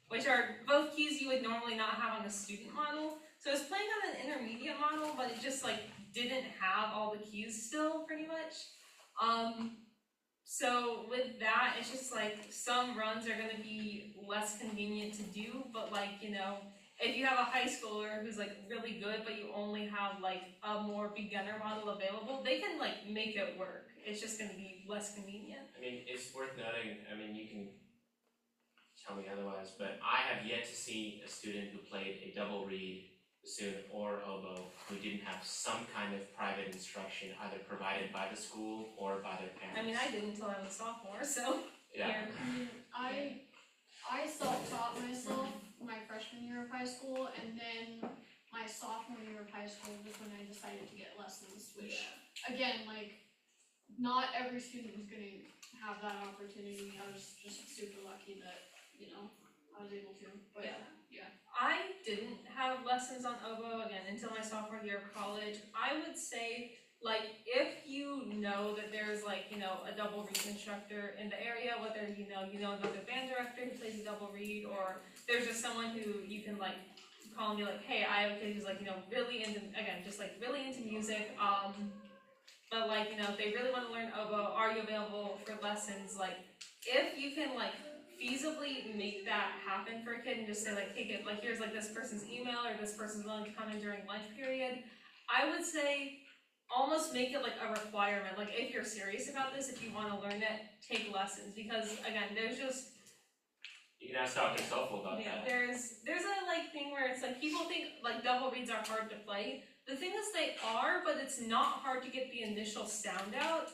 S1: which are both keys you would normally not have on a student model. So I was playing on an intermediate model, but it just like didn't have all the keys still, pretty much. So with that, it's just like some runs are gonna be less convenient to do, but like, you know, if you have a high schooler who's like really good, but you only have like a more beginner model available, they can like make it work. It's just gonna be less convenient.
S4: I mean, it's worth noting, I mean, you can tell me otherwise, but I have yet to see a student who played a double reed bassoon or oboe who didn't have some kind of private instruction either provided by the school or by their parents.
S1: I mean, I didn't until I was a sophomore, so.
S4: Yeah.
S2: I self-taught myself my freshman year of high school, and then my sophomore year of high school was when I decided to get lessons, which, again, like, not every student is gonna have that opportunity. I was just super lucky that, you know, I was able to, but yeah.
S1: I didn't have lessons on oboe again until my sophomore year of college. I would say, like, if you know that there's like, you know, a double reed instructor in the area, whether you know another band director who plays a double reed, or there's just someone who you can like call and be like, hey, I have a kid who's like, you know, really into, again, just like really into music, but like, you know, if they really want to learn oboe, are you available for lessons? Like, if you can like feasibly make that happen for a kid and just say like, hey kid, like here's like this person's email or this person's willing to come in during lunch period, I would say almost make it like a requirement. Like if you're serious about this, if you want to learn it, take lessons, because again, there's just,
S4: You can ask Dr. Stoffel about that.
S1: there's a like thing where it's like people think like double reeds are hard to play. The thing is they are, but it's not hard to get the initial sound out.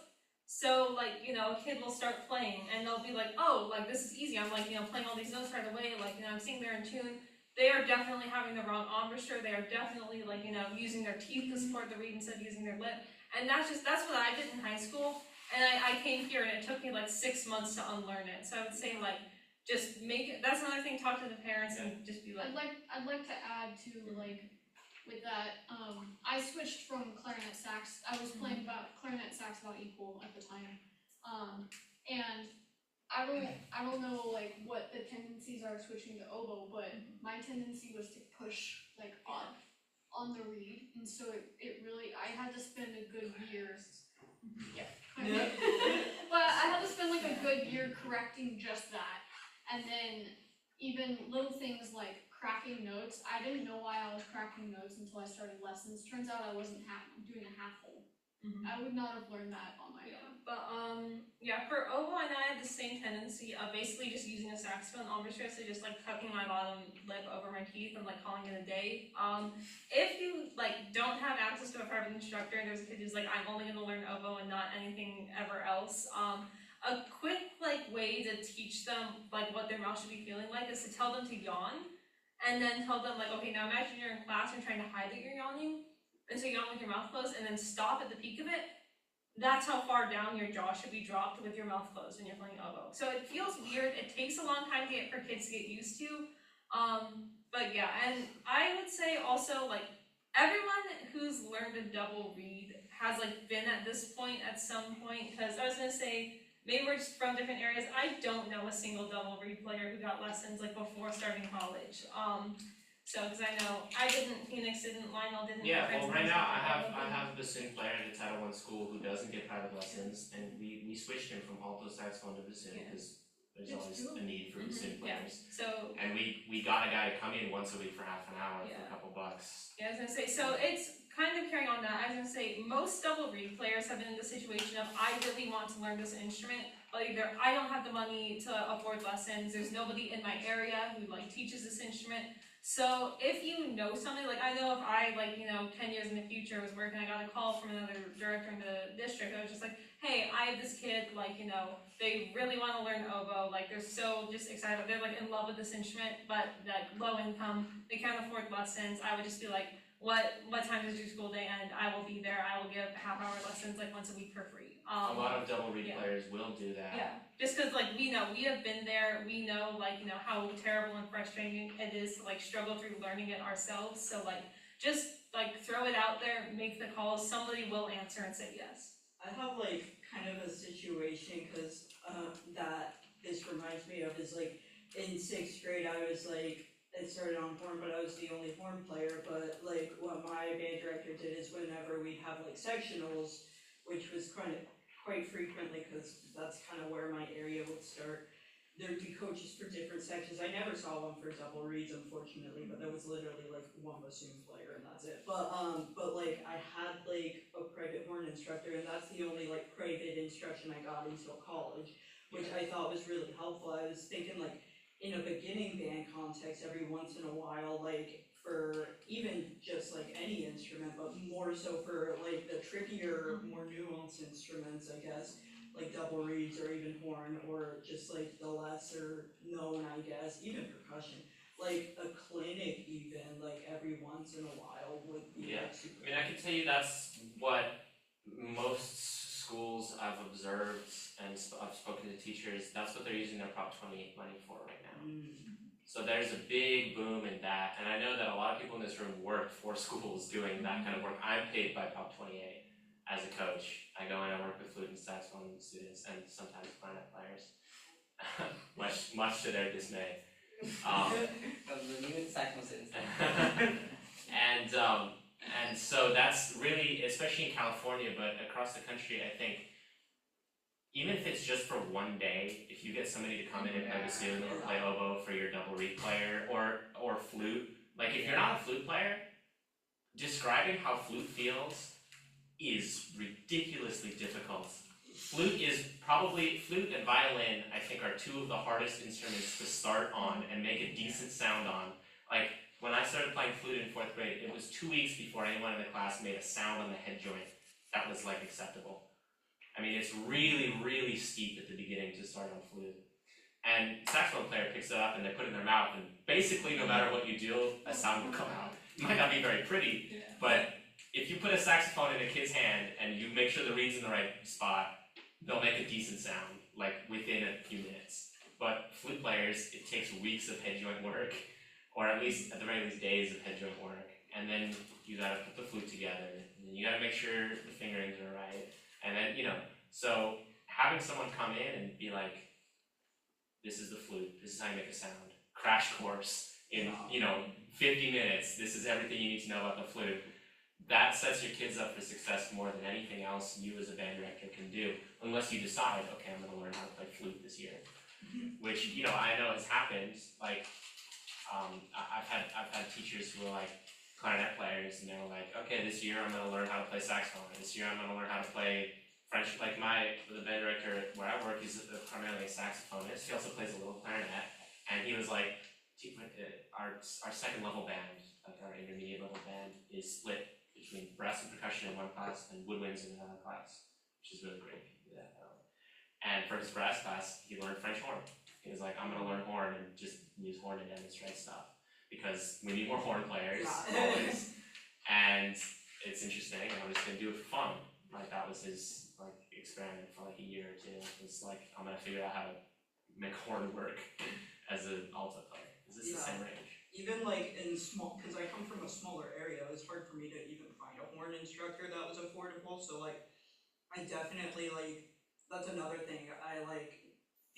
S1: So like, you know, a kid will start playing and they'll be like, oh, like this is easy. I'm like, you know, playing all these notes right away, like, you know, I'm sitting there in tune. They are definitely having the wrong embouchure. They are definitely like, you know, using their teeth to support the reed instead of using their lip. And that's what I did in high school. And I came here and it took me like 6 months to unlearn it. So I would say like, just make it, that's another thing, talk to the parents and just be like.
S2: I'd like to add to like, with that, I switched from clarinet sax. I was playing about clarinet sax about equal at the time, and I don't know like what the tendencies are switching to oboe, but my tendency was to push like on the reed, and so it really, I had to spend a good year. But I had to spend like a good year correcting just that, and then even little things like cracking notes. I didn't know why I was cracking notes until I started lessons. Turns out I wasn't doing a half hole. I would not have learned that on my own.
S1: But yeah, for oboe, I know I had the same tendency of basically just using a saxophone embouchure, so just like tucking my bottom lip over my teeth and like calling it a day. If you like don't have access to a private instructor and there's a kid who's like, I'm only gonna learn oboe and not anything ever else, a quick like way to teach them like what their mouth should be feeling like is to tell them to yawn. And then tell them like, okay, now imagine you're in class and trying to hide that you're yawning, and so yawn with your mouth closed, and then stop at the peak of it. that's how far down your jaw should be dropped with your mouth closed when you're playing oboe. So it feels weird, it takes a long time for kids to get used to. But yeah, and I would say also like everyone who's learned a double reed has like been at this point at some point, because I was gonna say maybe we're just from different areas. I don't know a single double reed player who got lessons like before starting college. So because I know I didn't, Phoenix didn't, Lionel didn't.
S4: Yeah,
S1: my friends
S4: well, right
S1: didn't,
S4: now
S1: so
S4: I have the bassoon player at a Title I school who doesn't get private lessons, and we switched him from alto saxophone to bassoon
S1: Yeah.
S4: because there's
S2: It's
S4: always
S2: cool.
S4: a need for bassoon
S1: Yeah.
S4: players.
S1: So
S4: And we got a guy to come in once a week for half an hour for
S1: Yeah.
S4: a couple bucks.
S1: yeah, I was gonna say, so it's kind of carrying on that. I was gonna say most double reed players have been in the situation of I really want to learn this instrument, but either I don't have the money to afford lessons, there's nobody in my area who like teaches this instrument. So if you know something, like I know if I 10 years in the future was working, I got a call from another director in the district. I was just like, hey, I have this kid, they really want to learn oboe, they're so just excited, they're in love with this instrument, but low income, they can't afford lessons. I would just be like, what time does your school day end? I will be there. I will give half-hour lessons once a week for free.
S4: A lot of double reed
S1: yeah.
S4: players will do that.
S1: Yeah, just because we know, we have been there, we know how terrible and frustrating it is to struggle through learning it ourselves. So just throw it out there, make the calls, somebody will answer and say yes.
S5: I have kind of a situation, cause that this reminds me of is in sixth grade I was it started on horn, but I was the only horn player. But what my band director did is whenever we'd have sectionals, which was quite frequently, because that's kind of where my area would start, there'd be coaches for different sections. I never saw one for double reeds, unfortunately, but there was literally one bassoon player and that's it. But I had a private horn instructor, and that's the only private instruction I got until college, which I thought was really helpful. I was thinking in a beginning band context, every once in a while, for even just any instrument, but more so for the trickier, more nuanced instruments, I guess, double reeds or even horn, or just the lesser known, I guess, even percussion. A clinic even, every once in a while would be super.
S4: I mean, I can tell you that's what most schools I've observed, and I've spoken to teachers, that's what they're using their Prop 28 money for right now. So there's a big boom in that, and I know that a lot of people in this room work for schools doing that kind of work. I'm paid by Prop 28 as a coach. I go in and work with flute and saxophone students, and sometimes clarinet players, much to their dismay.
S3: The new saxophone students.
S4: And so that's really, especially in California, but across the country, I think, even if it's just for one day, if you get somebody to come in and play bassoon or play oboe for your double reed player, or flute, if you're not a flute player, describing how flute feels is ridiculously difficult. Flute and violin, I think, are two of the hardest instruments to start on and make a decent sound on. When I started playing flute in 4th grade, it was 2 weeks before anyone in the class made a sound on the head joint that was acceptable. I mean, it's really, really steep at the beginning to start on flute. And saxophone player picks it up and they put it in their mouth, and basically no matter what you do, a sound will come out. It might not be very pretty, but if you put a saxophone in a kid's hand and you make sure the reed's in the right spot, they'll make a decent sound, within a few minutes. But flute players, it takes weeks of head joint work, or at the very least days of head joint work. And then you gotta put the flute together, and you gotta make sure the fingerings are right. And then, so having someone come in and be like, this is the flute, this is how you make a sound, crash course in, 50 minutes, this is everything you need to know about the flute, that sets your kids up for success more than anything else you as a band director can do, unless you decide, okay, I'm gonna learn how to play flute this year. Which, I know has happened, I've had teachers who are clarinet players, and they were like, okay, this year I'm gonna learn how to play saxophone, this year I'm gonna learn how to play French. The band director where I work is primarily a saxophonist. He also plays a little clarinet, and he was like, our second level band, our intermediate level band, is split between brass and percussion in one class and woodwinds in another class, which is really great if you do that. And for his brass class, he learned French horn. He was like, I'm gonna learn horn and just use horn to demonstrate stuff, because we need more horn players always. And it's interesting, and I'm just gonna do it for fun. That was his experiment for like a year or two. It's like, I'm gonna figure out how to make horn work as an alto player. Is this the same range?
S5: Even like in small, cause I come from a smaller area, it was hard for me to even find a horn instructor that was affordable, so like, I definitely like, that's another thing I like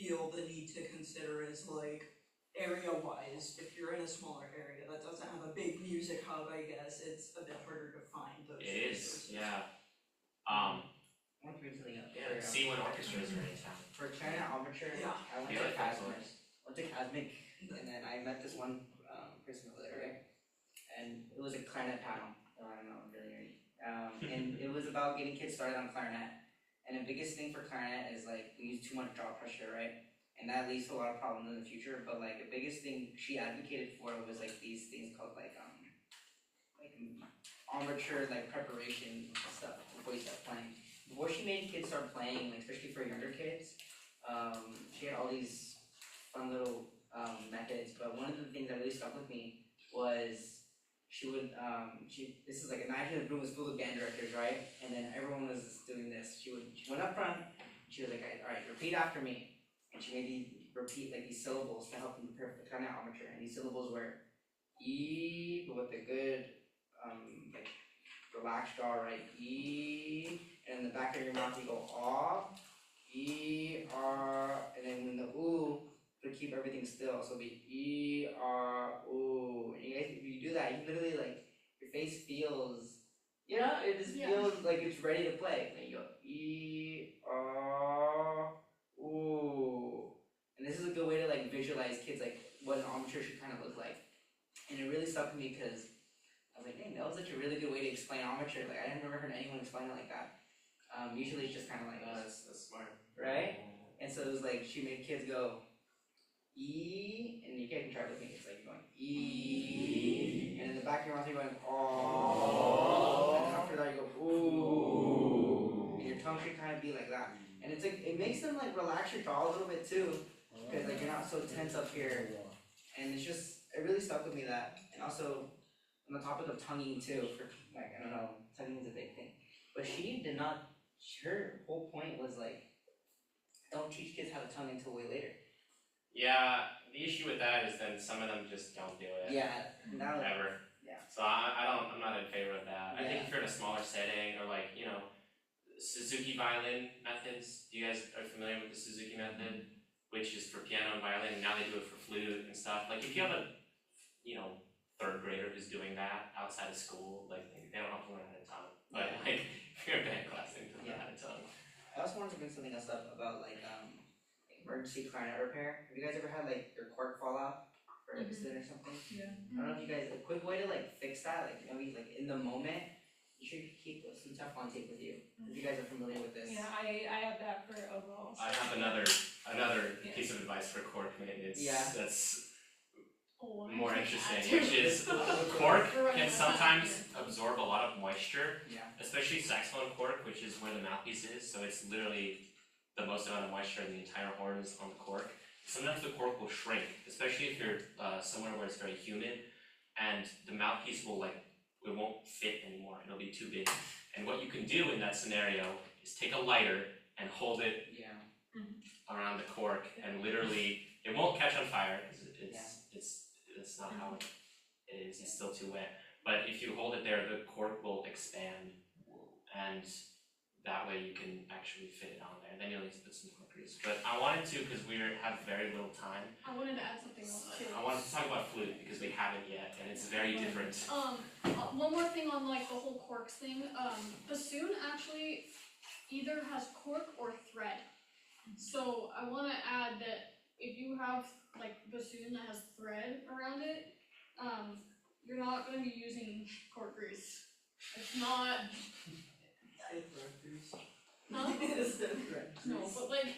S5: feel the need to consider is like, area-wise, if you're in a smaller area that doesn't have a big music hub, I guess, it's a bit harder to find those
S4: It
S5: resources.
S4: is, yeah.
S3: I want to bring something up.
S4: Yeah, see when orchestras are in town.
S3: For clarinet armature,
S5: Yeah.
S3: I went
S4: Yeah,
S3: to
S4: like
S3: Casmic,
S4: that
S3: and then I met this one person over there, right? And it was a clarinet panel. I don't know, I'm really nerdy. And it was about getting kids started on clarinet. And the biggest thing for clarinet is like we use too much jaw pressure, right? And that leads to a lot of problems in the future. But like the biggest thing she advocated for was like these things called like armature like preparation stuff before you start playing. Before she made kids start playing, like especially for younger kids, she had all these fun little methods. But one of the things that really stuck with me was she would this is like imagine the room was full of band directors, right? And then everyone was just doing this. She went up front. She was like, all right, repeat after me. And she made repeat like these syllables to help them prepare for the clarinet armature. And these syllables were E, but with a good like relaxed jaw, right? E, and in the back of your mouth you go ah, E, R, and then when the oo, to keep everything still. So it'll be E, R, oo. And you guys, if you do that, you literally like your face feels, you know, it just feels like it's ready to play. And you go E, R, ooh. And this is a good way to like visualize kids like what an armature should kind of look like. And it really stuck with me because I was like, dang, that was such a really good way to explain armature. Like I hadn't never heard anyone explain it like that. Usually it's just kind of like
S4: That's smart.
S3: right? And so it was like she made kids go E, and you can try with me. It's like you're going E, and in the back of your mouth you're going oh, and after that you go ooh, and your tongue should kind of be like that. And it's like it makes them like relax your jaw a little bit too, because like you're not so tense up here. And it's just it really stuck with me that. And also on the topic of tonguing too, for like I don't know, tonguing is a big thing. But she did not. Her whole point was like, don't teach kids how to tongue until way later.
S4: Yeah, the issue with that is then some of them just don't do it.
S3: Yeah, now
S4: Ever.
S3: Yeah.
S4: So I'm not in favor of that. I think if you're in a smaller setting or like, you know, Suzuki violin methods, you guys are familiar with the Suzuki method, which is for piano and violin, and now they do it for flute and stuff. Like if you have a, you know, third grader who's doing that outside of school, like they don't have to learn how to tongue. But like if you're in band class, they don't learn how to tongue.
S3: I also wanted to bring something else up about like emergency clarinet repair. Have you guys ever had like your cork fall out for a piston or something?
S1: Yeah.
S3: I don't know if you guys, a quick way to like fix that, like maybe like in the moment, you should keep some Teflon tape with you. If you guys are familiar with this.
S1: Yeah, I have that for overalls.
S4: I have another piece of advice for cork maintenance.
S3: Yeah.
S4: That's
S2: Oh,
S4: more interesting, which is cork can sometimes absorb a lot of moisture,
S3: Yeah.
S4: especially saxophone cork, which is where the mouthpiece is. So it's literally the most amount of moisture in the entire horn is on the cork. Sometimes the cork will shrink, especially if you're somewhere where it's very humid, and the mouthpiece will it won't fit anymore. It'll be too big. And what you can do in that scenario is take a lighter and hold it
S3: Yeah.
S4: around the cork, and literally it won't catch on fire because it's not how it is. It's still too wet. But if you hold it there, the cork will expand, and that way you can actually fit it on there. Then you'll need to put some cork grease. But I wanted to, because we have very little time,
S2: I wanted to add something else too.
S4: I wanted to talk about flute because we haven't yet, and it's very different.
S2: One more thing on like the whole corks thing, bassoon actually either has cork or thread. So I wanna add that if you have like bassoon that has thread around it, you're not gonna be using cork grease. It's not, huh? No, but like,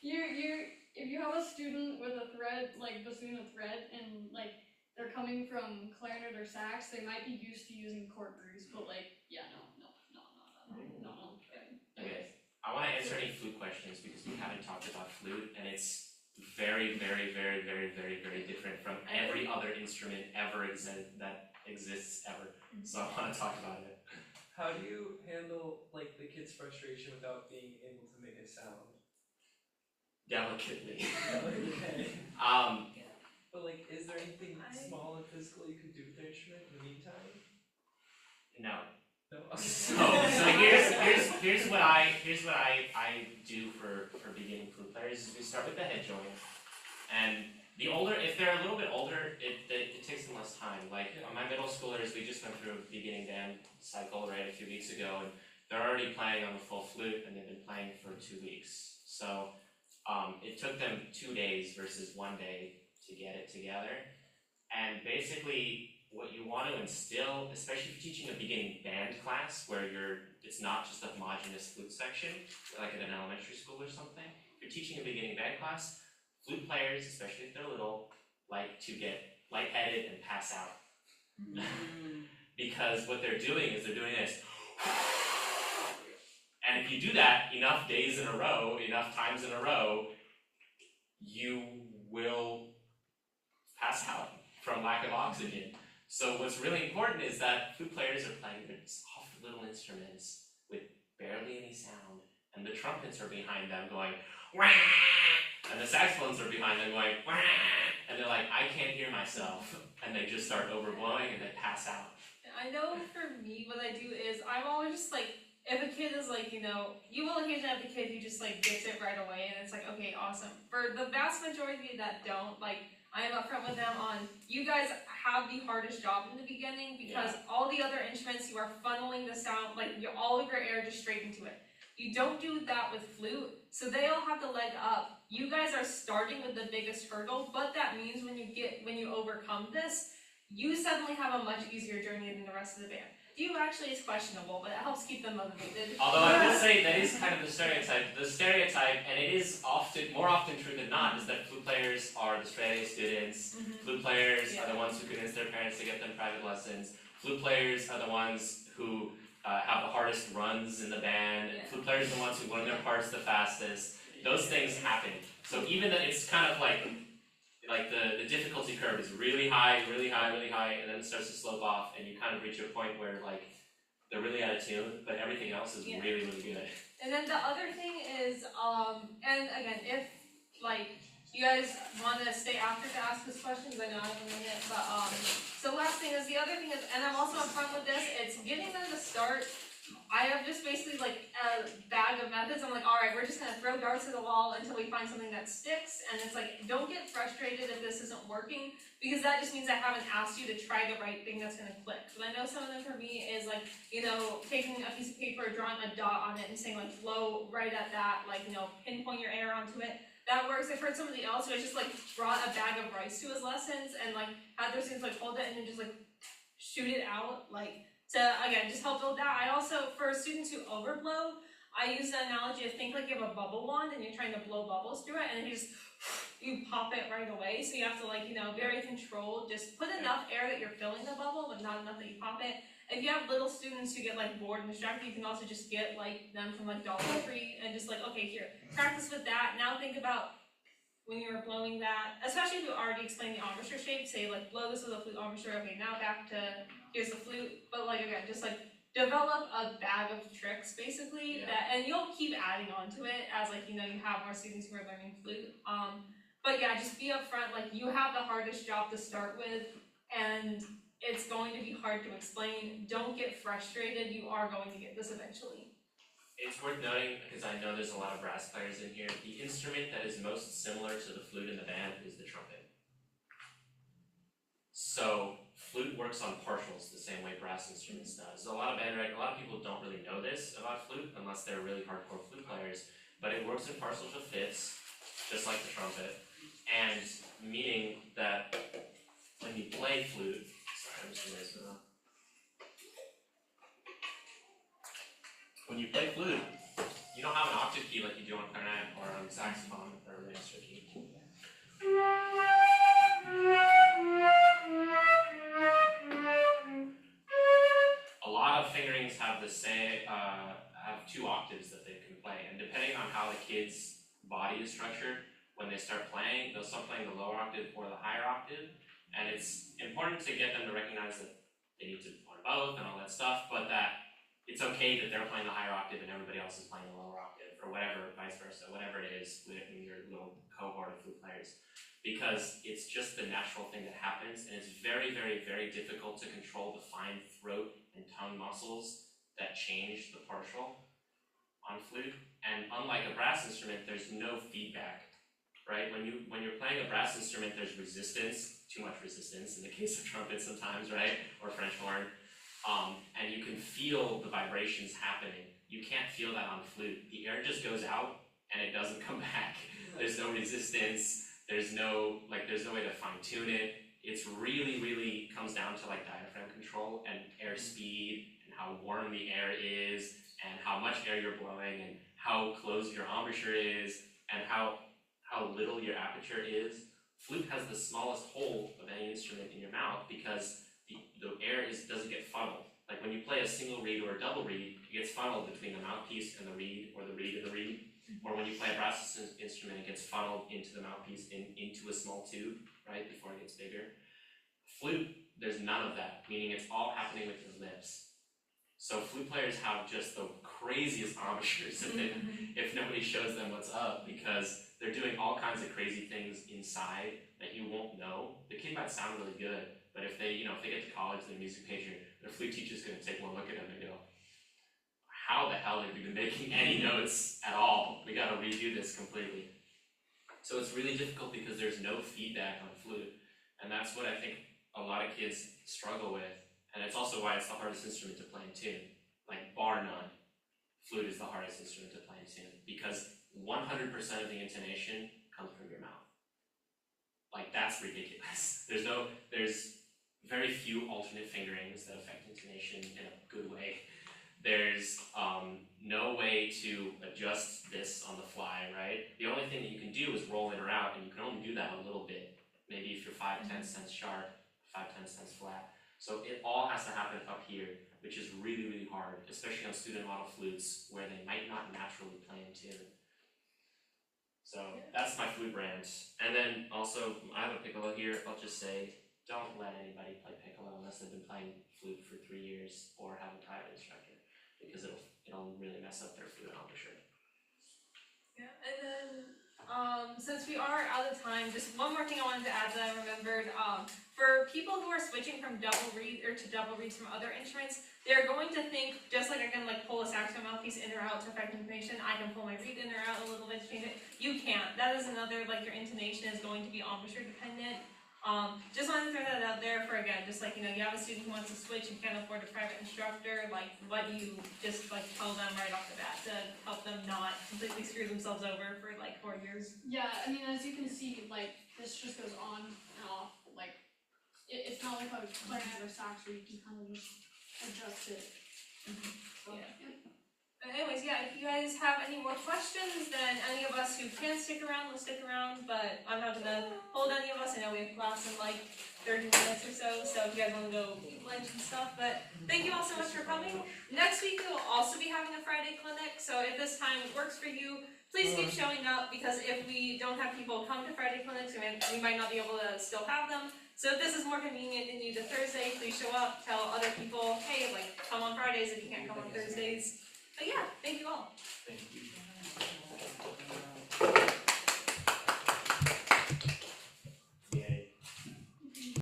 S2: if you have a student with a thread, like bassoon with thread, and like they're coming from clarinet or sax, they might be used to using cork grease, but like, yeah, no.
S4: Okay, I want to answer any flute questions because we haven't talked about flute, and it's very, very, very, very, very, very different from every other instrument ever that exists ever. So I want to talk about it.
S9: how do you handle like the kid's frustration without being able to make a sound?
S4: Delicately.
S9: Okay. But like, is there anything small and physical you could do with the instrument in the meantime?
S4: No.
S9: No.
S4: So here's what I do for beginning flute players is we start with the head joint, and if they're a little bit older, it takes them less time. Like my middle schoolers, we just went through a beginning band cycle right a few weeks ago, and they're already playing on the full flute, and they've been playing for 2 weeks. So it took them 2 days versus 1 day to get it together, and basically what you want to instill, especially if you're teaching a beginning band class where it's not just a homogeneous flute section, like at an elementary school or something. If you're teaching a beginning band class, flute players, especially if they're little, like to get lightheaded and pass out. Because what they're doing is they're doing this. And if you do that enough days in a row, enough times in a row, you will pass out from lack of oxygen. So what's really important is that flute players are playing their soft little instruments with barely any sound, and the trumpets are behind them going wah, and the saxophones are behind them going wah, and they're like, I can't hear myself, and they just start overblowing and they pass out.
S1: I know for me, what I do is I'm always just like, if a kid is like, you will occasionally have the kid who just like gets it right away, and it's like, okay, awesome. For the vast majority that don't, like, I am upfront with them on, you guys have the hardest job in the beginning because all the other instruments, you are funneling the sound, like all of your air just straight into it. You don't do that with flute, so they all have the leg up. You guys are starting with the biggest hurdle, but that means when you overcome this, you suddenly have a much easier journey than the rest of the band. You actually is questionable, but it helps keep them motivated.
S4: Although I will say that is kind of the stereotype. The stereotype, and it is more often true than not, is that flute players are the straight A students. Flute players are the ones who convince their parents to get them private lessons. Flute players are the ones who have the hardest runs in the band. Flute players are the ones who learn their parts the fastest. Those things happen. So even that it's kind of like the difficulty curve is really high, really high, really high, and then it starts to slope off, and you kind of reach a point where like they're really out of tune, but everything else is really, really good.
S1: And then the other thing is, and again, if like you guys want to stay after to ask this question, because I know I have a minute, but so last thing is, the other thing is, and I'm also upfront with this, it's getting them to start. I have just basically like a bag of methods. I'm like, alright, we're just gonna throw darts at the wall until we find something that sticks, and it's like, don't get frustrated if this isn't working, because that just means I haven't asked you to try the right thing that's gonna click. But I know some of them for me is like, taking a piece of paper, drawing a dot on it, and saying like, blow right at that, like, pinpoint your air onto it. That works. I've heard somebody else who has just like brought a bag of rice to his lessons and like had their students like hold it and then just like shoot it out, like, to, again, just help build that. I also, for students who overblow, I use the analogy of think like you have a bubble wand and you're trying to blow bubbles through it, and you pop it right away. So you have to like, very controlled, just put enough air that you're filling the bubble, but not enough that you pop it. If you have little students who get like bored and distracted, you can also just get like them from like Dollar Tree and just like, okay, here, practice with that. Now think about when you're blowing that, especially if you already explained the embouchure shape, say like blow this with a flute embouchure, okay, now back to here's the flute, but like again, just like develop a bag of tricks basically that, and you'll keep adding on to it as like, you have more students who are learning flute. But yeah, just be upfront, like you have the hardest job to start with, and it's going to be hard to explain. Don't get frustrated, you are going to get this eventually.
S4: It's worth noting, because I know there's a lot of brass players in here, the instrument that is most similar to the flute in the band is the trumpet. So flute works on partials the same way brass instruments does. A lot of people don't really know this about flute unless they're really hardcore flute players, but it works in partials with fifths, just like the trumpet, and meaning that when you play flute, sorry, I'm just gonna raise it up. When you play flute, you don't have an octave key like you do on clarinet or on saxophone or an extra key. A lot of fingerings have have 2 octaves that they can play, and depending on how the kid's body is structured, when they start playing, they'll start playing the lower octave or the higher octave, and it's important to get them to recognize that they need to learn both and all that stuff, but that it's okay that they're playing the higher octave and everybody else is playing the lower octave, or whatever, vice versa, whatever it is within your little cohort of flute players. Because it's just the natural thing that happens, and it's very, very, very difficult to control the fine throat and tongue muscles that change the partial on flute. And unlike a brass instrument, there's no feedback, right? When you're playing a brass instrument, there's resistance, too much resistance in the case of trumpet sometimes, right? Or French horn. And you can feel the vibrations happening. You can't feel that on flute. The air just goes out and it doesn't come back. There's no resistance. There's no way to fine tune it. It's really, really comes down to like diaphragm control and air speed and how warm the air is and how much air you're blowing and how close your embouchure is and how little your aperture is. Flute has the smallest hole of any instrument in your mouth because the air doesn't get funneled. Like when you play a single reed or a double reed, it gets funneled between the mouthpiece and the reed, or the reed and the reed. Or when you play a brass instrument, it gets funneled into the mouthpiece into a small tube, right, before it gets bigger. Flute, there's none of that, meaning it's all happening with your lips. So flute players have just the craziest embouchures if nobody shows them what's up, because they're doing all kinds of crazy things inside that you won't know. The kid might sound really good, but if they get to college, their music major, their flute teacher's gonna take one look at them and go, how the hell have you been making any notes at all? We gotta redo this completely. So it's really difficult because there's no feedback on flute, and that's what I think a lot of kids struggle with, and it's also why it's the hardest instrument to play in tune. Like, bar none, flute is the hardest instrument to play in tune, because 100% of the intonation comes from your mouth. Like, that's ridiculous. There's very few alternate fingerings that affect intonation in a good way. There's no way to adjust this on the fly, right? The only thing that you can do is roll in or out, and you can only do that a little bit. Maybe if you're 5/10 cents sharp, 5/10 cents flat. So it all has to happen up here, which is really, really hard, especially on student model flutes where they might not naturally play in tune. So that's my flute rant. And then also, I have a piccolo here. I'll just say, don't let anybody play piccolo unless they've been playing flute for 3 years or have a private instructor, because it'll really mess up their flute embouchure.
S1: Yeah, and then since we are out of time, just one more thing I wanted to add that I remembered. For people who are switching from double reed or to double reeds from other instruments, they're going to think, just like I can like pull a saxophone mouthpiece in or out to affect intonation, I can pull my reed in or out a little bit to change it. You can't. That is another, like, your intonation is going to be embouchure dependent. Just wanted to throw that out there for, again, just like, you have a student who wants to switch and can't afford a private instructor, like, what you just like tell them right off the bat to help them not completely screw themselves over for like 4 years.
S2: Yeah, I mean, as you can see, like, this just goes on and off, like, it's not like a clarinet or sax where you can kind of just adjust it. So,
S1: Yeah. But anyways, yeah, if you guys have any more questions, then any of us who can stick around will stick around, but I'm not gonna hold any of us. I know we have class in like 30 minutes or so if you guys wanna go eat lunch and stuff, but thank you all so much for coming. Next week we will also be having a Friday clinic, so if this time works for you, please keep showing up, because if we don't have people come to Friday clinics, we might not be able to still have them. So if this is more convenient than you to Thursday, please show up, tell other people, hey, like, come on Fridays if you can't come on Thursdays. But yeah, thank you all.
S7: Thank you.